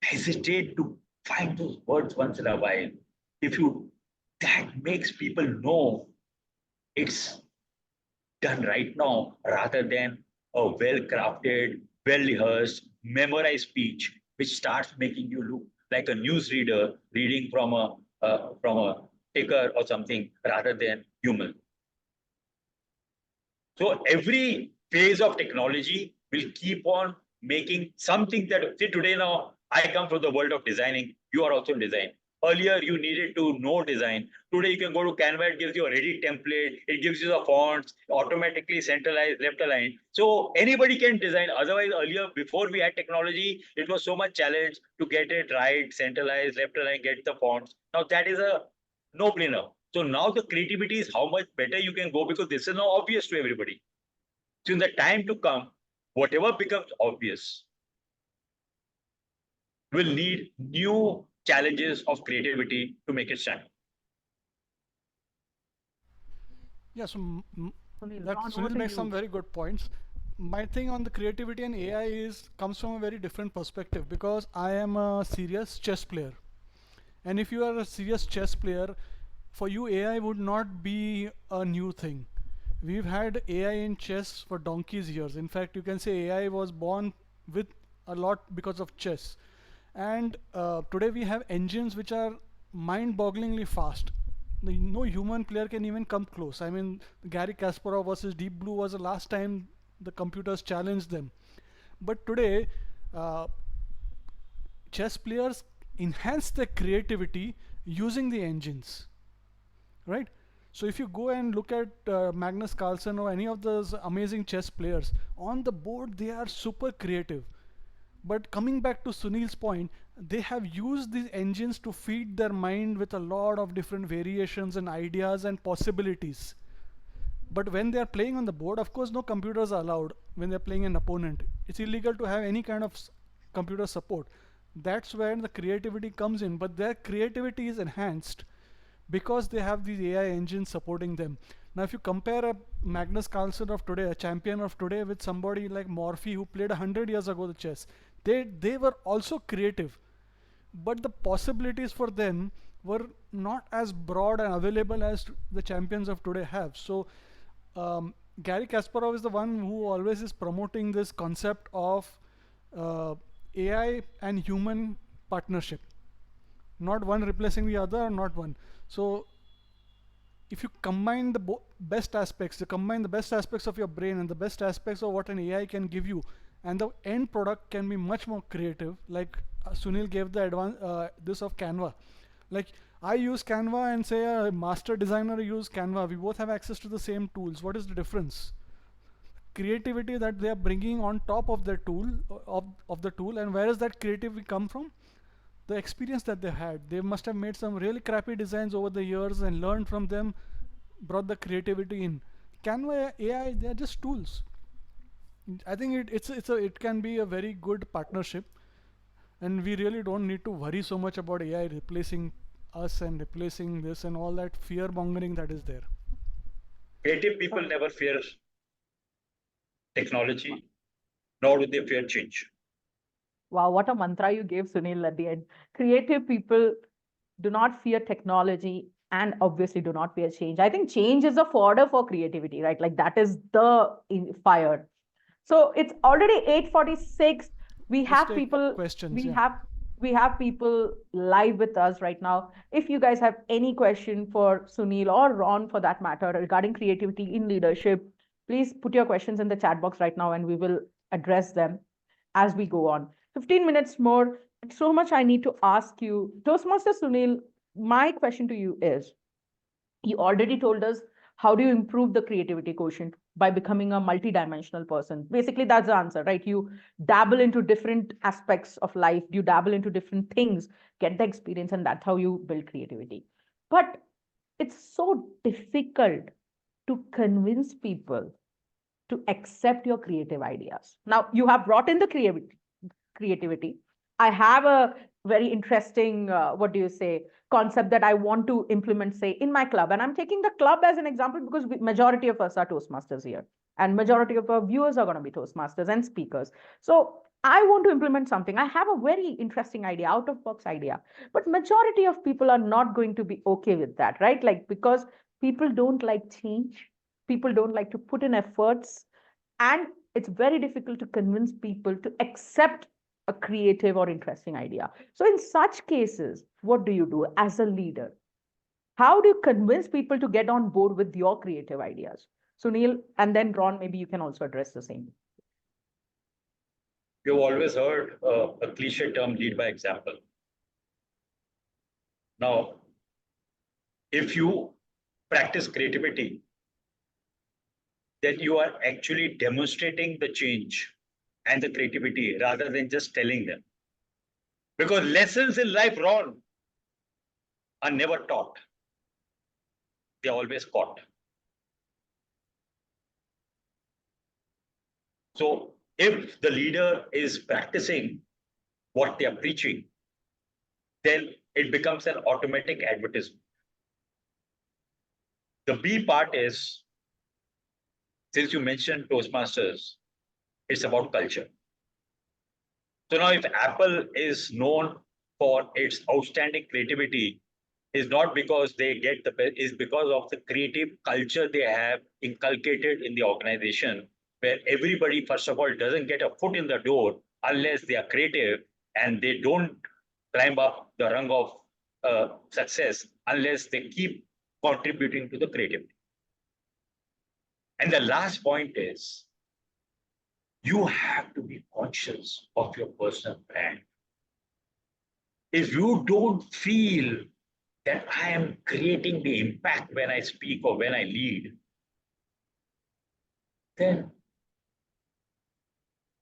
hesitate to find those words once in a while. If you, that makes people know it's done right now rather than a well crafted, well rehearsed, memorized speech, which starts making you look like a newsreader reading from a ticker or something rather than human. So every phase of technology will keep on making something that, see, today now I come from the world of designing. You are also in design. Earlier, you needed to know design. Today, you can go to Canva, it gives you a ready template, it gives you the fonts, automatically centralized, left aligned. So anybody can design. Otherwise, earlier, before we had technology, it was so much challenge to get it right, centralized, left aligned, get the fonts. Now that is a no brainer. So now the creativity is how much better you can go because this is now obvious to everybody. So in the time to come, whatever becomes obvious will need new challenges of creativity to make it stand. Yeah, so Sunil, that Ron, over Sunil to makes some you. very good points. My thing on the creativity and AI is comes from a very different perspective because I am a serious chess player. And if you are a serious chess player, for you AI would not be a new thing. We've had AI in chess for donkey's years. In fact, you can say AI was born with a lot because of chess. And today we have engines which are mind-bogglingly fast. No human player can even come close. I mean, Gary Kasparov versus Deep Blue was the last time the computers challenged them. But today, uh, chess players enhance their creativity using the engines, right? So if you go and look at Magnus Carlsen or any of those amazing chess players on the board, they are super creative. But coming back to Sunil's point, they have used these engines to feed their mind with a lot of different variations and ideas and possibilities. But when they are playing on the board, of course, no computers are allowed when they're playing an opponent. It's illegal to have any kind of computer support. That's where the creativity comes in. But their creativity is enhanced because they have these AI engines supporting them. Now, if you compare a Magnus Carlsen of today, a champion of today, with somebody like Morphy who played 100 years ago the chess, they were also creative, but the possibilities for them were not as broad and available as the champions of today have. So Gary Kasparov is the one who always is promoting this concept of uh, AI and human partnership, not one replacing the other, not one. So if you combine the best aspects, you combine the best aspects of your brain and the best aspects of what an AI can give you, and the end product can be much more creative. Like Sunil gave the this of Canva. Like I use Canva and say a master designer use Canva. We both have access to the same tools. What is the difference? Creativity that they are bringing on top of their tool of the tool, and where does that creativity come from? The experience that they had. They must have made some really crappy designs over the years and learned from them, brought the creativity in. Canva, AI, they are just tools. I think it can be a very good partnership, and we really don't need to worry so much about AI replacing us and replacing this and all that fear mongering that is there. Creative people never fear technology, nor do they fear change. Wow, what a mantra you gave, Sunil, at the end. Creative people do not fear technology and obviously do not fear change. I think change is a fodder for creativity, right? Like that is the fire. So it's already 8:46. We Let's have take people, questions. we Yeah. have we have people live with us right now. If you guys have any question for Sunil or Ron for that matter regarding creativity in leadership, please put your questions in the chat box right now and we will address them as we go on. 15 minutes more. So much I need to ask you. Toastmaster Sunil, my question to you is, you already told us how do you improve the creativity quotient by becoming a multidimensional person. Basically, that's the answer, right? You dabble into different aspects of life, you dabble into different things, get the experience, and that's how you build creativity. But it's so difficult to convince people to accept your creative ideas? Now, you have brought in the creativity. I have a very interesting, what do you say, concept that I want to implement, say, in my club. And I'm taking the club as an example because majority of us are Toastmasters here. And majority of our viewers are going to be Toastmasters and speakers. So I want to implement something. I have a very interesting idea, out of box idea. But majority of people are not going to be okay with that, right? Like, because people don't like change. People don't like to put in efforts. And it's very difficult to convince people to accept a creative or interesting idea. So, in such cases, what do you do as a leader? How do you convince people to get on board with your creative ideas? Sunil, and then Ron, maybe you can also address the same. You've always heard a cliche term, lead by example. Now, if you practice creativity, then you are actually demonstrating the change and the creativity rather than just telling them. Because lessons in life, Ron, are never taught. They're always caught. So if the leader is practicing what they are preaching, then it becomes an automatic advertisement. The B part is, since you mentioned Toastmasters, it's about culture. So now if Apple is known for its outstanding creativity, is not because they get the best, is because of the creative culture they have inculcated in the organization, where everybody, first of all, doesn't get a foot in the door unless they are creative, and they don't climb up the rung of success unless they keep contributing to the creativity. And the last point is, you have to be conscious of your personal brand. If you don't feel that I am creating the impact when I speak or when I lead, then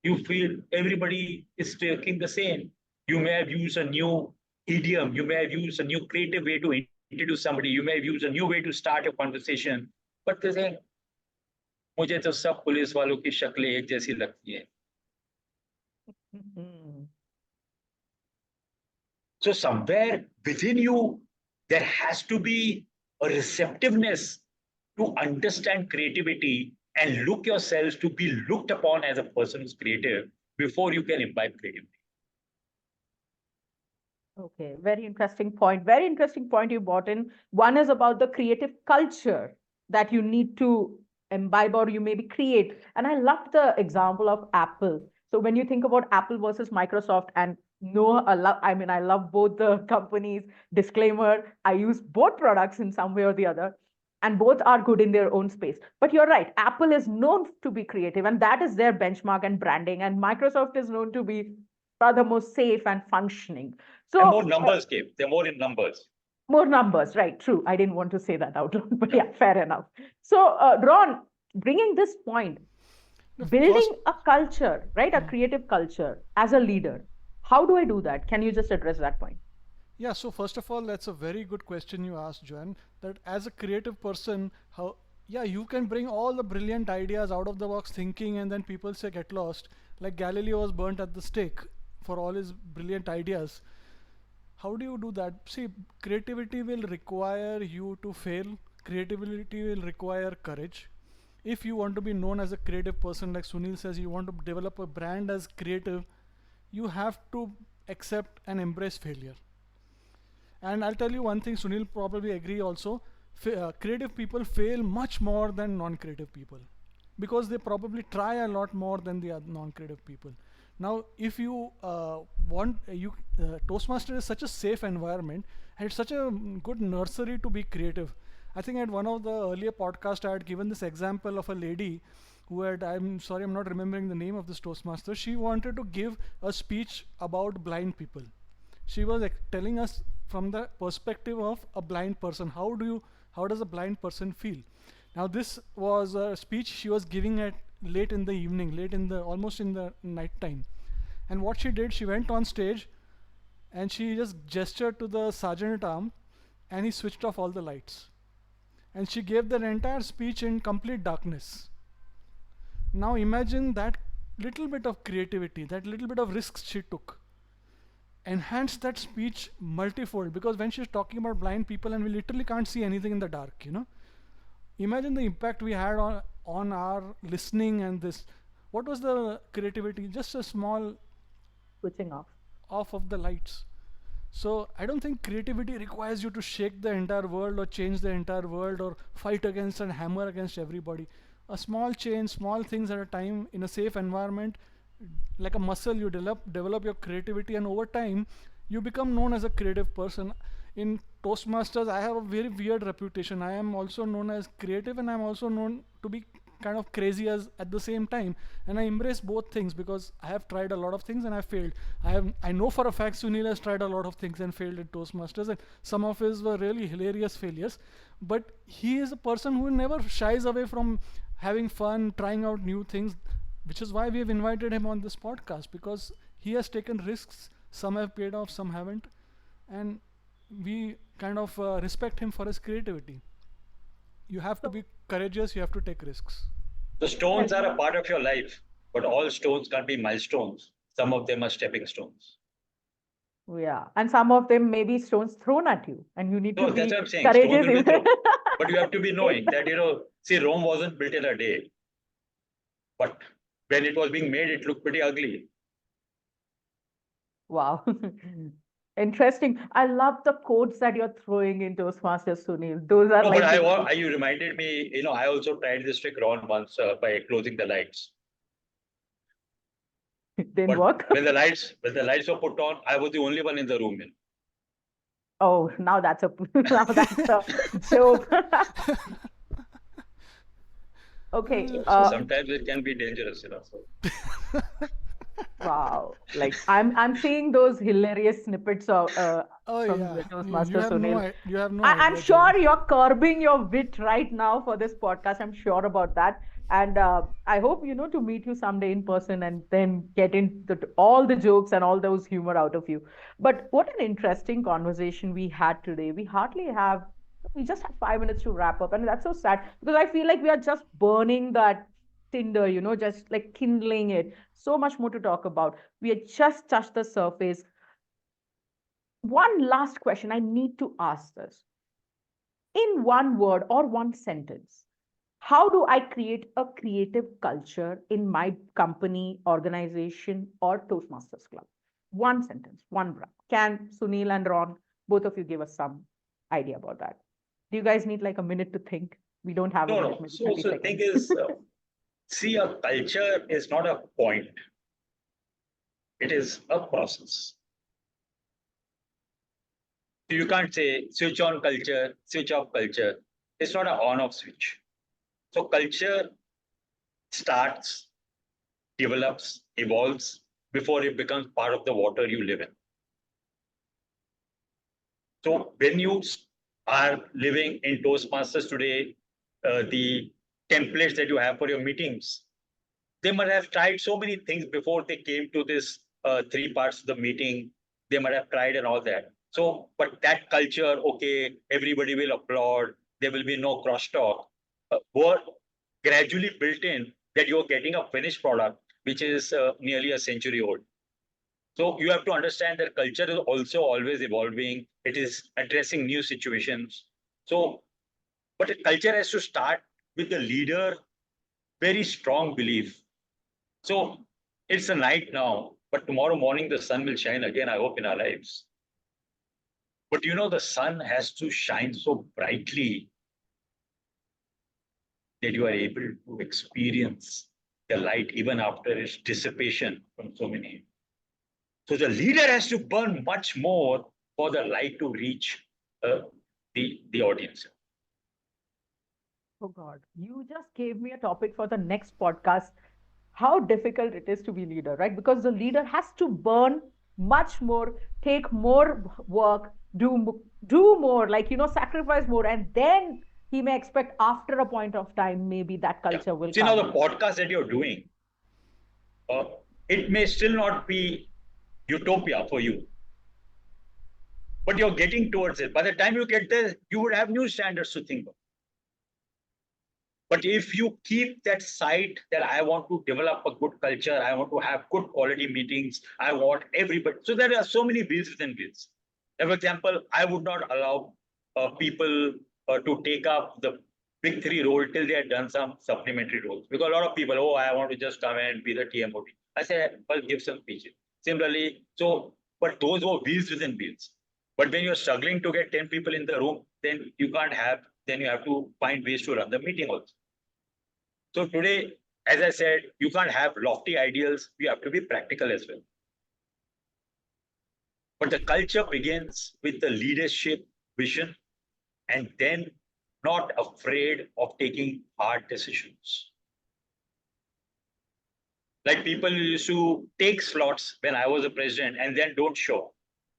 you feel everybody is taking the same. You may have used a new idiom, you may have used a new creative way to introduce somebody, you may have used a new way to start a conversation, but they say, मुझे तो सब police वालों की शक्लें एक जैसी लगती है. So somewhere within you, there has to be a receptiveness to understand creativity and look yourselves to be looked upon as a person who's creative before you can imbibe creativity. Okay, very interesting point. Very interesting point you brought in. One is about the creative culture that you need to imbibe or you maybe create. And I love the example of Apple. So when you think about Apple versus Microsoft, and no, I love both the companies. Disclaimer, I use both products in some way or the other, and both are good in their own space. But you're right, Apple is known to be creative, and that is their benchmark and branding. And Microsoft is known to be the most safe and functioning. So and more numbers, Gabe. They're more in numbers. More numbers, right? True. I didn't want to say that out loud, but yeah, fair enough. So, Ron, bringing this point, building a culture, right? A creative culture as a leader. How do I do that? Can you just address that point? Yeah, so first of all, that's a very good question you asked, Joanne. That as a creative person, how, yeah, you can bring all the brilliant ideas out of the box thinking, and then people say get lost. Like Galileo was burnt at the stake for all his brilliant ideas. How do you do that? See, creativity will require you to fail. Creativity will require courage. If you want to be known as a creative person, like Sunil says, you want to develop a brand as creative, you have to accept and embrace failure. And I'll tell you one thing, Sunil probably agree also, creative people fail much more than non-creative people, because they probably try a lot more than the non-creative people. Now, if you Toastmaster is such a safe environment, and it's such a good nursery to be creative. I think at one of the earlier podcasts I had given this example of a lady who had, I'm sorry, I'm not remembering the name of this Toastmaster. She wanted to give a speech about blind people. She was telling us from the perspective of a blind person. How does a blind person feel? Now this was a speech she was giving at late in the evening, almost in the night time. And what she did, she went on stage and she just gestured to the sergeant at arms, and he switched off all the lights. and she gave that entire speech in complete darkness. Now imagine that little bit of creativity, that little bit of risks she took, enhanced that speech multifold, because when she's talking about blind people and we literally can't see anything in the dark, imagine the impact we had on our listening. And this, what was the creativity? Just a small Switching off. off of the lights. So I don't think creativity requires you to shake the entire world or change the entire world or fight against and hammer against everybody. A small change, small things at a time in a safe environment, like a muscle, you develop your creativity, and over time you become known as a creative person. In Toastmasters, I have a very weird reputation. I am also known as creative, and I'm also known to be kind of crazy as at the same time, and I embrace both things because I have tried a lot of things and I failed. I know for a fact Sunil has tried a lot of things and failed at Toastmasters, and some of his were really hilarious failures, but he is a person who never shies away from having fun, trying out new things, which is why we have invited him on this podcast, because he has taken risks. Some have paid off, some haven't, and we kind of respect him for his creativity. You have to be courageous, you have to take risks. The stones are a part of your life, but all stones can't be milestones. Some of them are stepping stones. Yeah, and some of them may be stones thrown at you, and you need So to that's be what I'm saying. Stones courageous. will be thrown. But you have to be knowing that, see, Rome wasn't built in a day. But when it was being made, it looked pretty ugly. Wow. Interesting. I love the quotes that you're throwing in Toastmasters, Sunil. Those are No, like but you reminded me, I also tried this trick Ron once by closing the lights. didn't But work. when the lights were put on, I was the only one in the room. Oh, now that's a joke. Okay. So sometimes it can be dangerous, So. Wow. Like I'm seeing those hilarious snippets of Oh from yeah, the you Toastmaster have Sunil. you have no I'm idea, sure Jay. you're curbing your wit right now for this podcast. I'm sure about that. And I hope, to meet you someday in person and then get into all the jokes and all those humor out of you. But what an interesting conversation we had today. We just have 5 minutes to wrap up. And that's so sad because I feel like we are just burning that tinder, just like kindling it. So much more to talk about. We had just touched the surface. One last question I need to ask this in one word or one sentence. How do I create a creative culture in my company, organization, or Toastmasters Club? One sentence, one breath. Can Sunil and Ron, both of you, give us some idea about that? Do you guys need like a minute to think? We don't have a minute, No. maybe So 30 the thing seconds. is, see, a culture is not a point. It is a process. You can't say switch on culture, switch off culture. It's not an on-off switch. So culture starts, develops, evolves before it becomes part of the water you live in. So when you are living in Toastmasters today, the templates that you have for your meetings, they might have tried so many things before they came to this 3 parts of the meeting. They might have tried and all that. So, but that culture, okay, everybody will applaud. There will be no crosstalk. Were gradually built in that you're getting a finished product, which is nearly a century old. So you have to understand that culture is also always evolving. It is addressing new situations. So, but a culture has to start with the leader, very strong belief. So it's a night now, but tomorrow morning the sun will shine again, I hope, in our lives. But the sun has to shine so brightly that you are able to experience the light even after its dissipation from so many. So the leader has to burn much more for the light to reach the audience. Oh God, you just gave me a topic for the next podcast. How difficult it is to be leader, right? Because the leader has to burn much more, take more work, do more, like sacrifice more, and then he may expect after a point of time maybe that Yeah. culture will See, now come. the podcast that you're doing, it may still not be utopia for you, but you're getting towards it. By the time you get there, you would have new standards to think of. But if you keep that side that I want to develop a good culture, I want to have good quality meetings, I want everybody. So there are so many wheels within wheels. For example, I would not allow people to take up the big three role till they had done some supplementary roles. Because a lot of people, oh, I want to just come and be the TMOD. I say, well, give some speeches. Similarly, so, but those were wheels within wheels. But when you're struggling to get 10 people in the room, then you can't have, then you have to find ways to run the meeting also. So today, as I said, you can't have lofty ideals. You have to be practical as well. But the culture begins with the leadership vision and then not afraid of taking hard decisions. Like people used to take slots when I was a president and then don't show.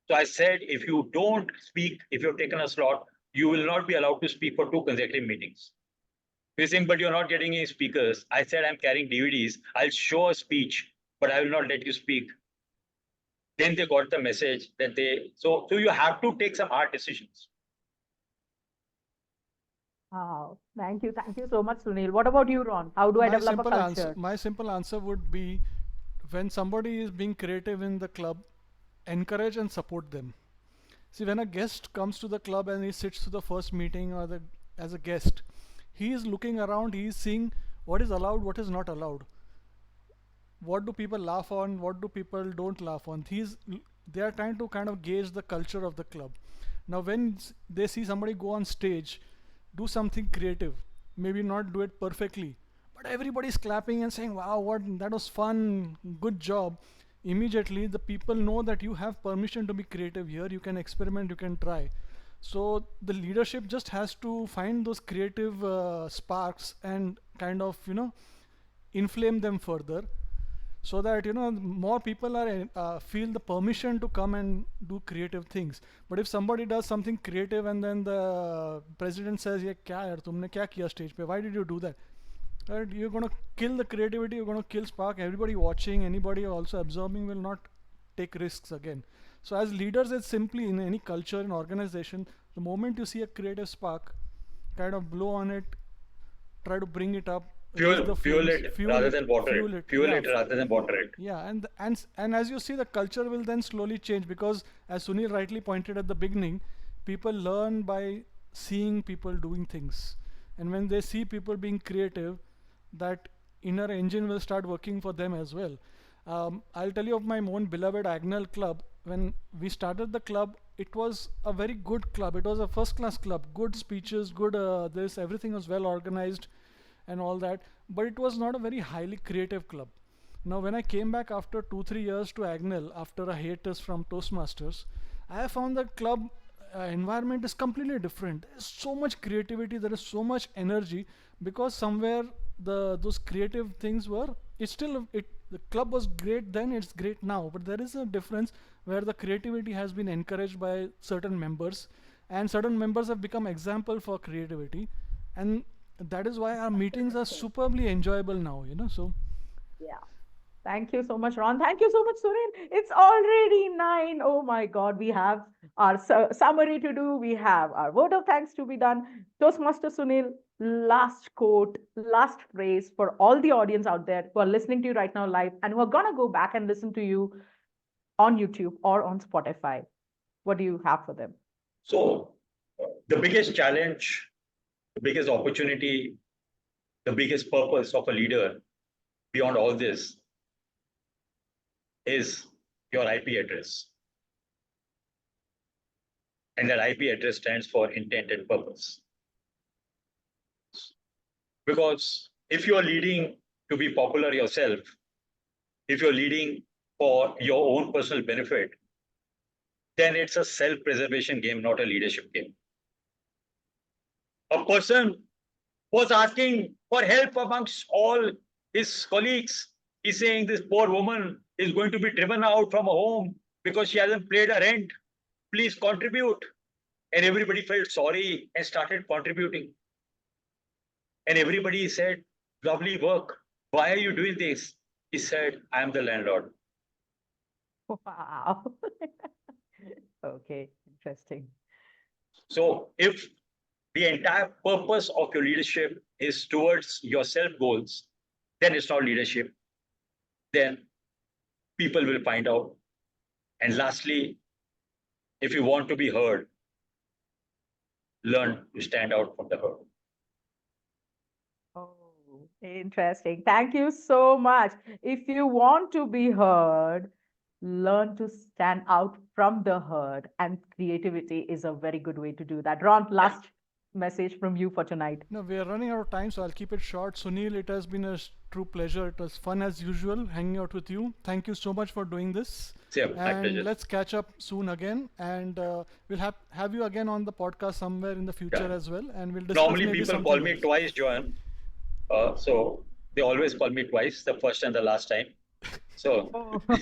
So I said, if you don't speak, if you've taken a slot, you will not be allowed to speak for 2 consecutive meetings. You're saying, but you're not getting any speakers. I said, I'm carrying DVDs. I'll show a speech, but I will not let you speak. Then they got the message that so you have to take some hard decisions. Wow. Thank you. Thank you so much, Sunil. What about you, Ron? How do I develop a culture? My simple answer would be, when somebody is being creative in the club, encourage and support them. See, when a guest comes to the club and he sits to the first meeting or as a guest, he is looking around, he is seeing what is allowed, what is not allowed. What do people laugh on, what do people don't laugh on. They are trying to kind of gauge the culture of the club. Now when they see somebody go on stage, do something creative, maybe not do it perfectly, but everybody's clapping and saying, wow, what, that was fun, good job. Immediately the people know that you have permission to be creative here, you can experiment, you can try. So the leadership just has to find those creative sparks and kind of, inflame them further, so that more people are feel the permission to come and do creative things. But if somebody does something creative and then the president says, "ये क्या यार तुमने क्या किया stage पे? Why did you do that?" Right? You're going to kill the creativity. You're going to kill spark. Everybody watching, anybody also observing will not take risks again. So as leaders, it's simply in any culture and organization, the moment you see a creative spark, kind of blow on it, try to bring it up, Fuel it rather than water it. Fuel it rather than water it. Yeah, and as you see, the culture will then slowly change, because as Sunil rightly pointed at the beginning, people learn by seeing people doing things, and when they see people being creative, that inner engine will start working for them as well. I'll tell you of my own beloved Agnel club. When we started the club, it was a very good club. It was a first class club, good speeches, good this, everything was well organized and all that, but it was not a very highly creative club. Now when I came back after 2-3 years to Agnel after a hiatus from Toastmasters, I found the club environment is completely different. There's so much creativity, there is so much energy, because somewhere those creative things were, it's still it the club was great then, it's great now, but there is a difference where the creativity has been encouraged by certain members, and certain members have become example for creativity, and that is why our meetings are superbly enjoyable now, so Yeah. Thank you so much, Ron. Thank you so much, Sunil. It's already 9. Oh my God. We have our summary to do. We have our vote of thanks to be done. Toastmaster Sunil, last quote, last phrase for all the audience out there who are listening to you right now live and who are going to go back and listen to you on YouTube or on Spotify. What do you have for them? So the biggest challenge, the biggest opportunity, the biggest purpose of a leader beyond all this is your IP address. And that IP address stands for intent and purpose. Because if you are leading to be popular yourself, if you're leading for your own personal benefit, then it's a self-preservation game, not a leadership game. A person was asking for help amongst all his colleagues. He's saying this poor woman is going to be driven out from a home because she hasn't paid her rent. Please contribute. And everybody felt sorry and started contributing. And everybody said, lovely work. Why are you doing this? He said, I am the landlord. Wow. Okay, interesting. So if the entire purpose of your leadership is towards your self goals, then it's not leadership. Then people will find out. And lastly, if you want to be heard, learn to stand out from the herd. Oh, interesting. Thank you so much. If you want to be heard, learn to stand out from the herd, and creativity is a very good way to do that. Ron, Yeah. last message from you for tonight. No, we are running out of time, so I'll keep it short. Sunil, it has been a true pleasure. It was fun as usual hanging out with you. Thank you so much for doing this. Yeah, my And pleasure. let's catch up soon again. And we'll have you again on the podcast somewhere in the future Yeah. as well. And we'll discuss Normally, maybe people call something me else. twice, Joan. So they always call me twice, the first and the last time. So Oh, we'll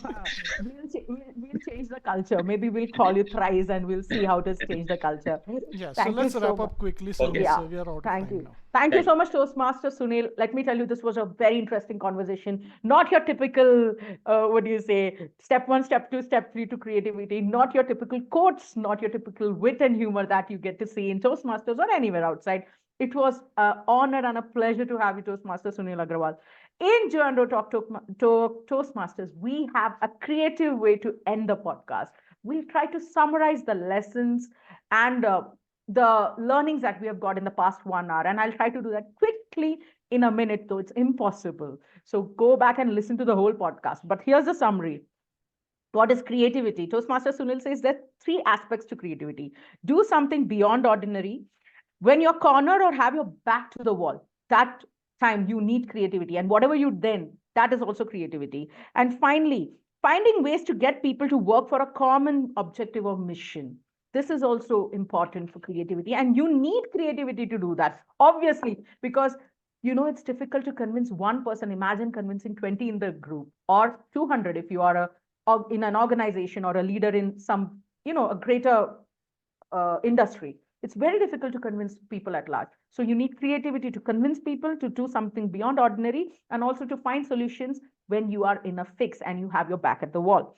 change the culture. Maybe we'll call you thrice and we'll see how to change the culture. Yeah, so Thank you let's so wrap much. up quickly okay, since Yeah, we are out of thank time you. now. Thank you thank so you. much, Toastmaster Sunil. Let me tell you, this was a very interesting conversation. Not your typical, what do you say, step one, step two, step three to creativity. Not your typical quotes, not your typical wit and humor that you get to see in Toastmasters or anywhere outside. It was an honor and a pleasure to have you, Toastmaster Sunil Agarwal. In Joando Toastmasters, we have a creative way to end the podcast. We'll try to summarize the lessons and the learnings that we have got in the past 1 hour. And I'll try to do that quickly in a minute, though it's impossible. So go back and listen to the whole podcast. But here's the summary. What is creativity? Toastmaster Sunil says there are three aspects to creativity. Do something beyond ordinary. When you're cornered or have your back to the wall, that time you need creativity. And whatever you then, that is also creativity. And finally, finding ways to get people to work for a common objective or mission. This is also important for creativity. And you need creativity to do that, obviously, because it's difficult to convince one person. Imagine convincing 20 in the group or 200 if you are in an organization or a leader in some, a greater industry. It's very difficult to convince people at large. So you need creativity to convince people to do something beyond ordinary and also to find solutions when you are in a fix and you have your back at the wall.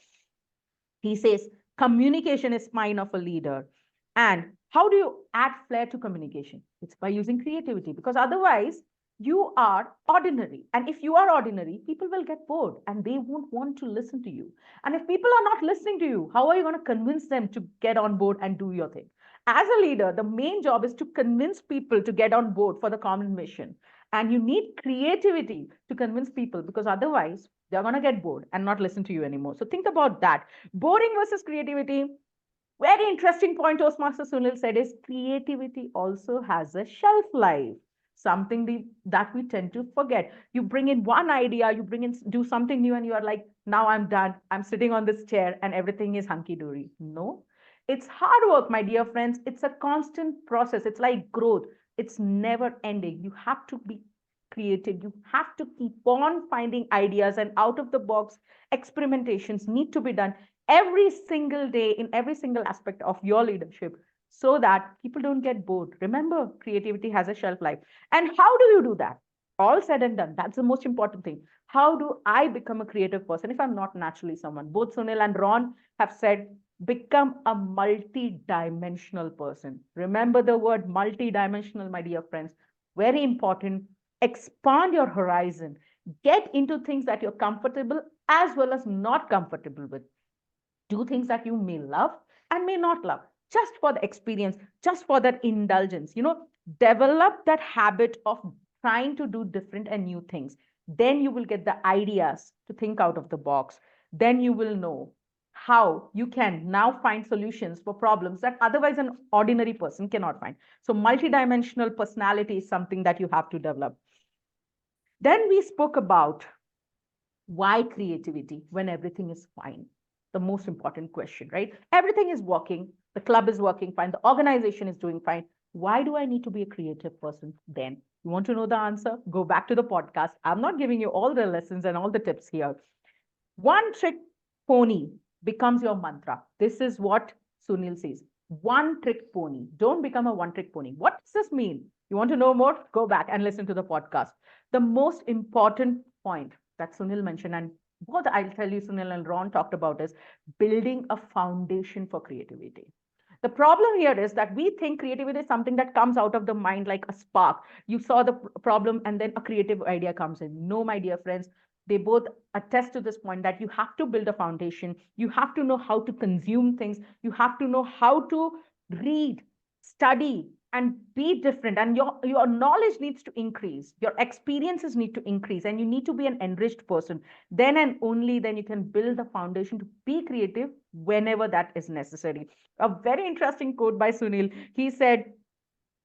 He says communication is spine of a leader. And how do you add flair to communication? It's by using creativity, because otherwise you are ordinary. And if you are ordinary, people will get bored and they won't want to listen to you. And if people are not listening to you, how are you going to convince them to get on board and do your thing? As a leader, the main job is to convince people to get on board for the common mission. And you need creativity to convince people, because otherwise they're going to get bored and not listen to you anymore. So think about that. Boring versus creativity. Very interesting point Toastmaster Sunil said is creativity also has a shelf life. Something that we tend to forget. You bring in one idea, you bring in, do something new, and you are like, now I'm done. I'm sitting on this chair and everything is hunky dory. No, it's hard work, my dear friends. It's a constant process. It's like growth. It's never ending. You have to be creative. You have to keep on finding ideas, and out of the box experimentations need to be done every single day in every single aspect of your leadership, so that people don't get bored. Remember, creativity has a shelf life. And how do you do that? All said and done, that's the most important thing. How do I become a creative person if I'm not naturally someone? Both Sunil and Ron have said become a multi-dimensional person. Remember the word multi-dimensional, my dear friends. Very important. Expand your horizon. Get into things that you're comfortable as well as not comfortable with. Do things that you may love and may not love, just for the experience, just for that indulgence. Develop that habit of trying to do different and new things. Then you will get the ideas to think out of the box. Then you will know how you can now find solutions for problems that otherwise an ordinary person cannot find. So multidimensional personality is something that you have to develop. Then we spoke about why creativity when everything is fine. The most important question, right? Everything is working, the club is working fine, the organization is doing fine. Why do I need to be a creative person then? You want to know the answer? Go back to the podcast. I'm not giving you all the lessons and all the tips here. One trick pony becomes your mantra. This is what Sunil says. One trick pony. Don't become a one trick pony. What does this mean? You want to know more? Go back and listen to the podcast. The most important point that Sunil mentioned, and what I'll tell you, Sunil and Ron talked about, is building a foundation for creativity. The problem here is that we think creativity is something that comes out of the mind like a spark. You saw the problem and then a creative idea comes in. No, my dear friends, they both attest to this point that you have to build a foundation. You have to know how to consume things. You have to know how to read, study, and be different. And your knowledge needs to increase. Your experiences need to increase. And you need to be an enriched person. Then and only then you can build the foundation to be creative whenever that is necessary. A very interesting quote by Sunil. He said,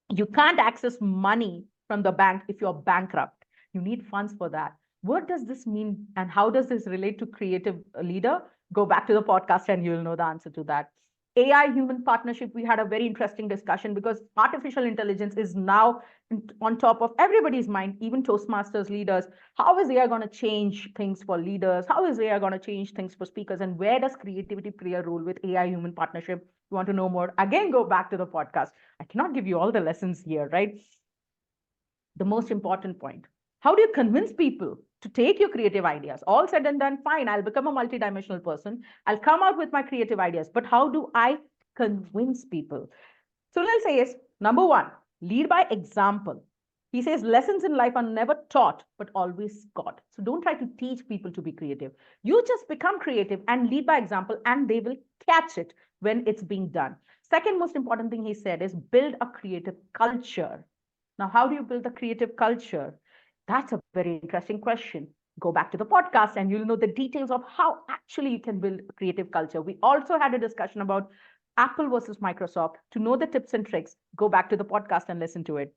you can't access money from the bank if you're bankrupt. You need funds for that. What does this mean and how does this relate to creative leader? Go back to the podcast and you'll know the answer to that. AI human partnership, we had a very interesting discussion because artificial intelligence is now on top of everybody's mind, even Toastmasters leaders. How is AI going to change things for leaders? How is AI going to change things for speakers? And where does creativity play a role with AI human partnership? You want to know more? Again, go back to the podcast. I cannot give you all the lessons here, right? The most important point. How do you convince people to take your creative ideas? All said and done, fine, I'll become a multidimensional person. I'll come out with my creative ideas. But how do I convince people? Sunil says, number one, lead by example. He says, lessons in life are never taught, but always got. So don't try to teach people to be creative. You just become creative and lead by example, and they will catch it when it's being done. Second most important thing he said is build a creative culture. Now, how do you build a creative culture? That's a very interesting question. Go back to the podcast and you'll know the details of how actually you can build a creative culture. We also had a discussion about Apple versus Microsoft. To know the tips and tricks, go back to the podcast and listen to it.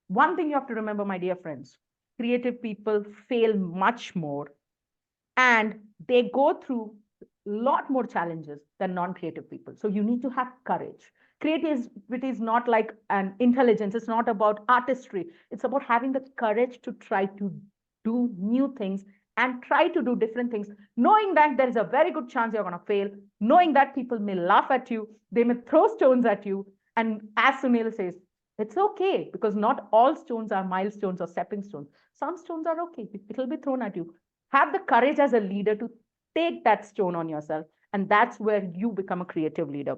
One thing you have to remember, my dear friends, creative people fail much more and they go through a lot more challenges than non-creative people. So you need to have courage. Creativity is not like an intelligence. It's not about artistry. It's about having the courage to try to do new things and try to do different things, knowing that there is a very good chance you're going to fail, knowing that people may laugh at you, they may throw stones at you. And as Sunil says, it's okay because not all stones are milestones or stepping stones. Some stones are okay. It'll be thrown at you. Have the courage as a leader to take that stone on yourself. And that's where you become a creative leader.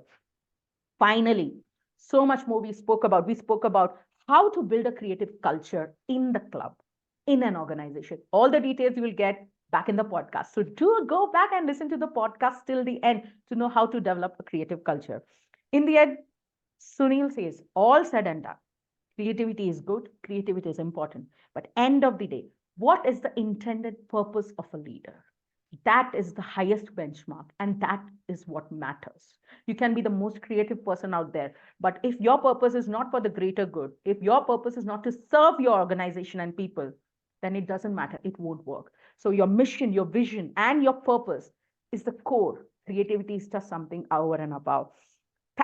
Finally, so much more we spoke about. We spoke about how to build a creative culture in the club, in an organization. All the details you will get back in the podcast. So do go back and listen to the podcast till the end to know how to develop a creative culture. In the end, Sunil says, all said and done, creativity is good, creativity is important. But end of the day, what is the intended purpose of a leader? That is the highest benchmark, and that is what matters. You can be the most creative person out there, but if your purpose is not for the greater good, if your purpose is not to serve your organization and people, then it doesn't matter. It won't work. So your mission, your vision, and your purpose is the core. Creativity is just something over and above.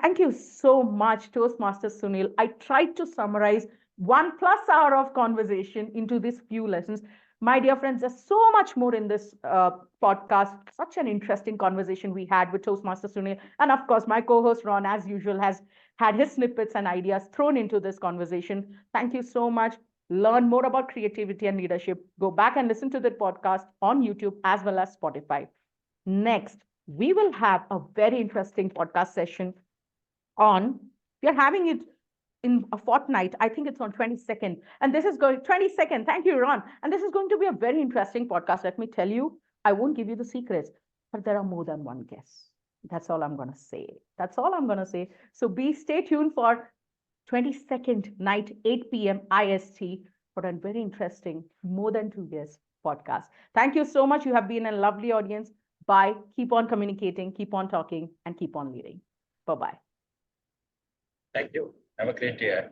Thank you so much, Toastmaster Sunil. I tried to summarize 1+ hour of conversation into these few lessons. My dear friends, there's so much more in this podcast. Such an interesting conversation we had with Toastmaster Sunil. And of course, my co-host Ron, as usual, has had his snippets and ideas thrown into this conversation. Thank you so much. Learn more about creativity and leadership. Go back and listen to the podcast on YouTube as well as Spotify. Next, we will have a very interesting podcast session on, we are having it in a fortnight. I think it's on 22nd. And this is going 22nd. Thank you, Ron. And this is going to be a very interesting podcast. Let me tell you, I won't give you the secrets, but there are more than one guest. That's all I'm going to say. That's all I'm going to say. So stay tuned for 22nd night, 8 p.m. IST for a very interesting, more than 2 years podcast. Thank you so much. You have been a lovely audience. Bye. Keep on communicating, keep on talking, and keep on leading. Bye-bye. Thank you. Have a great day.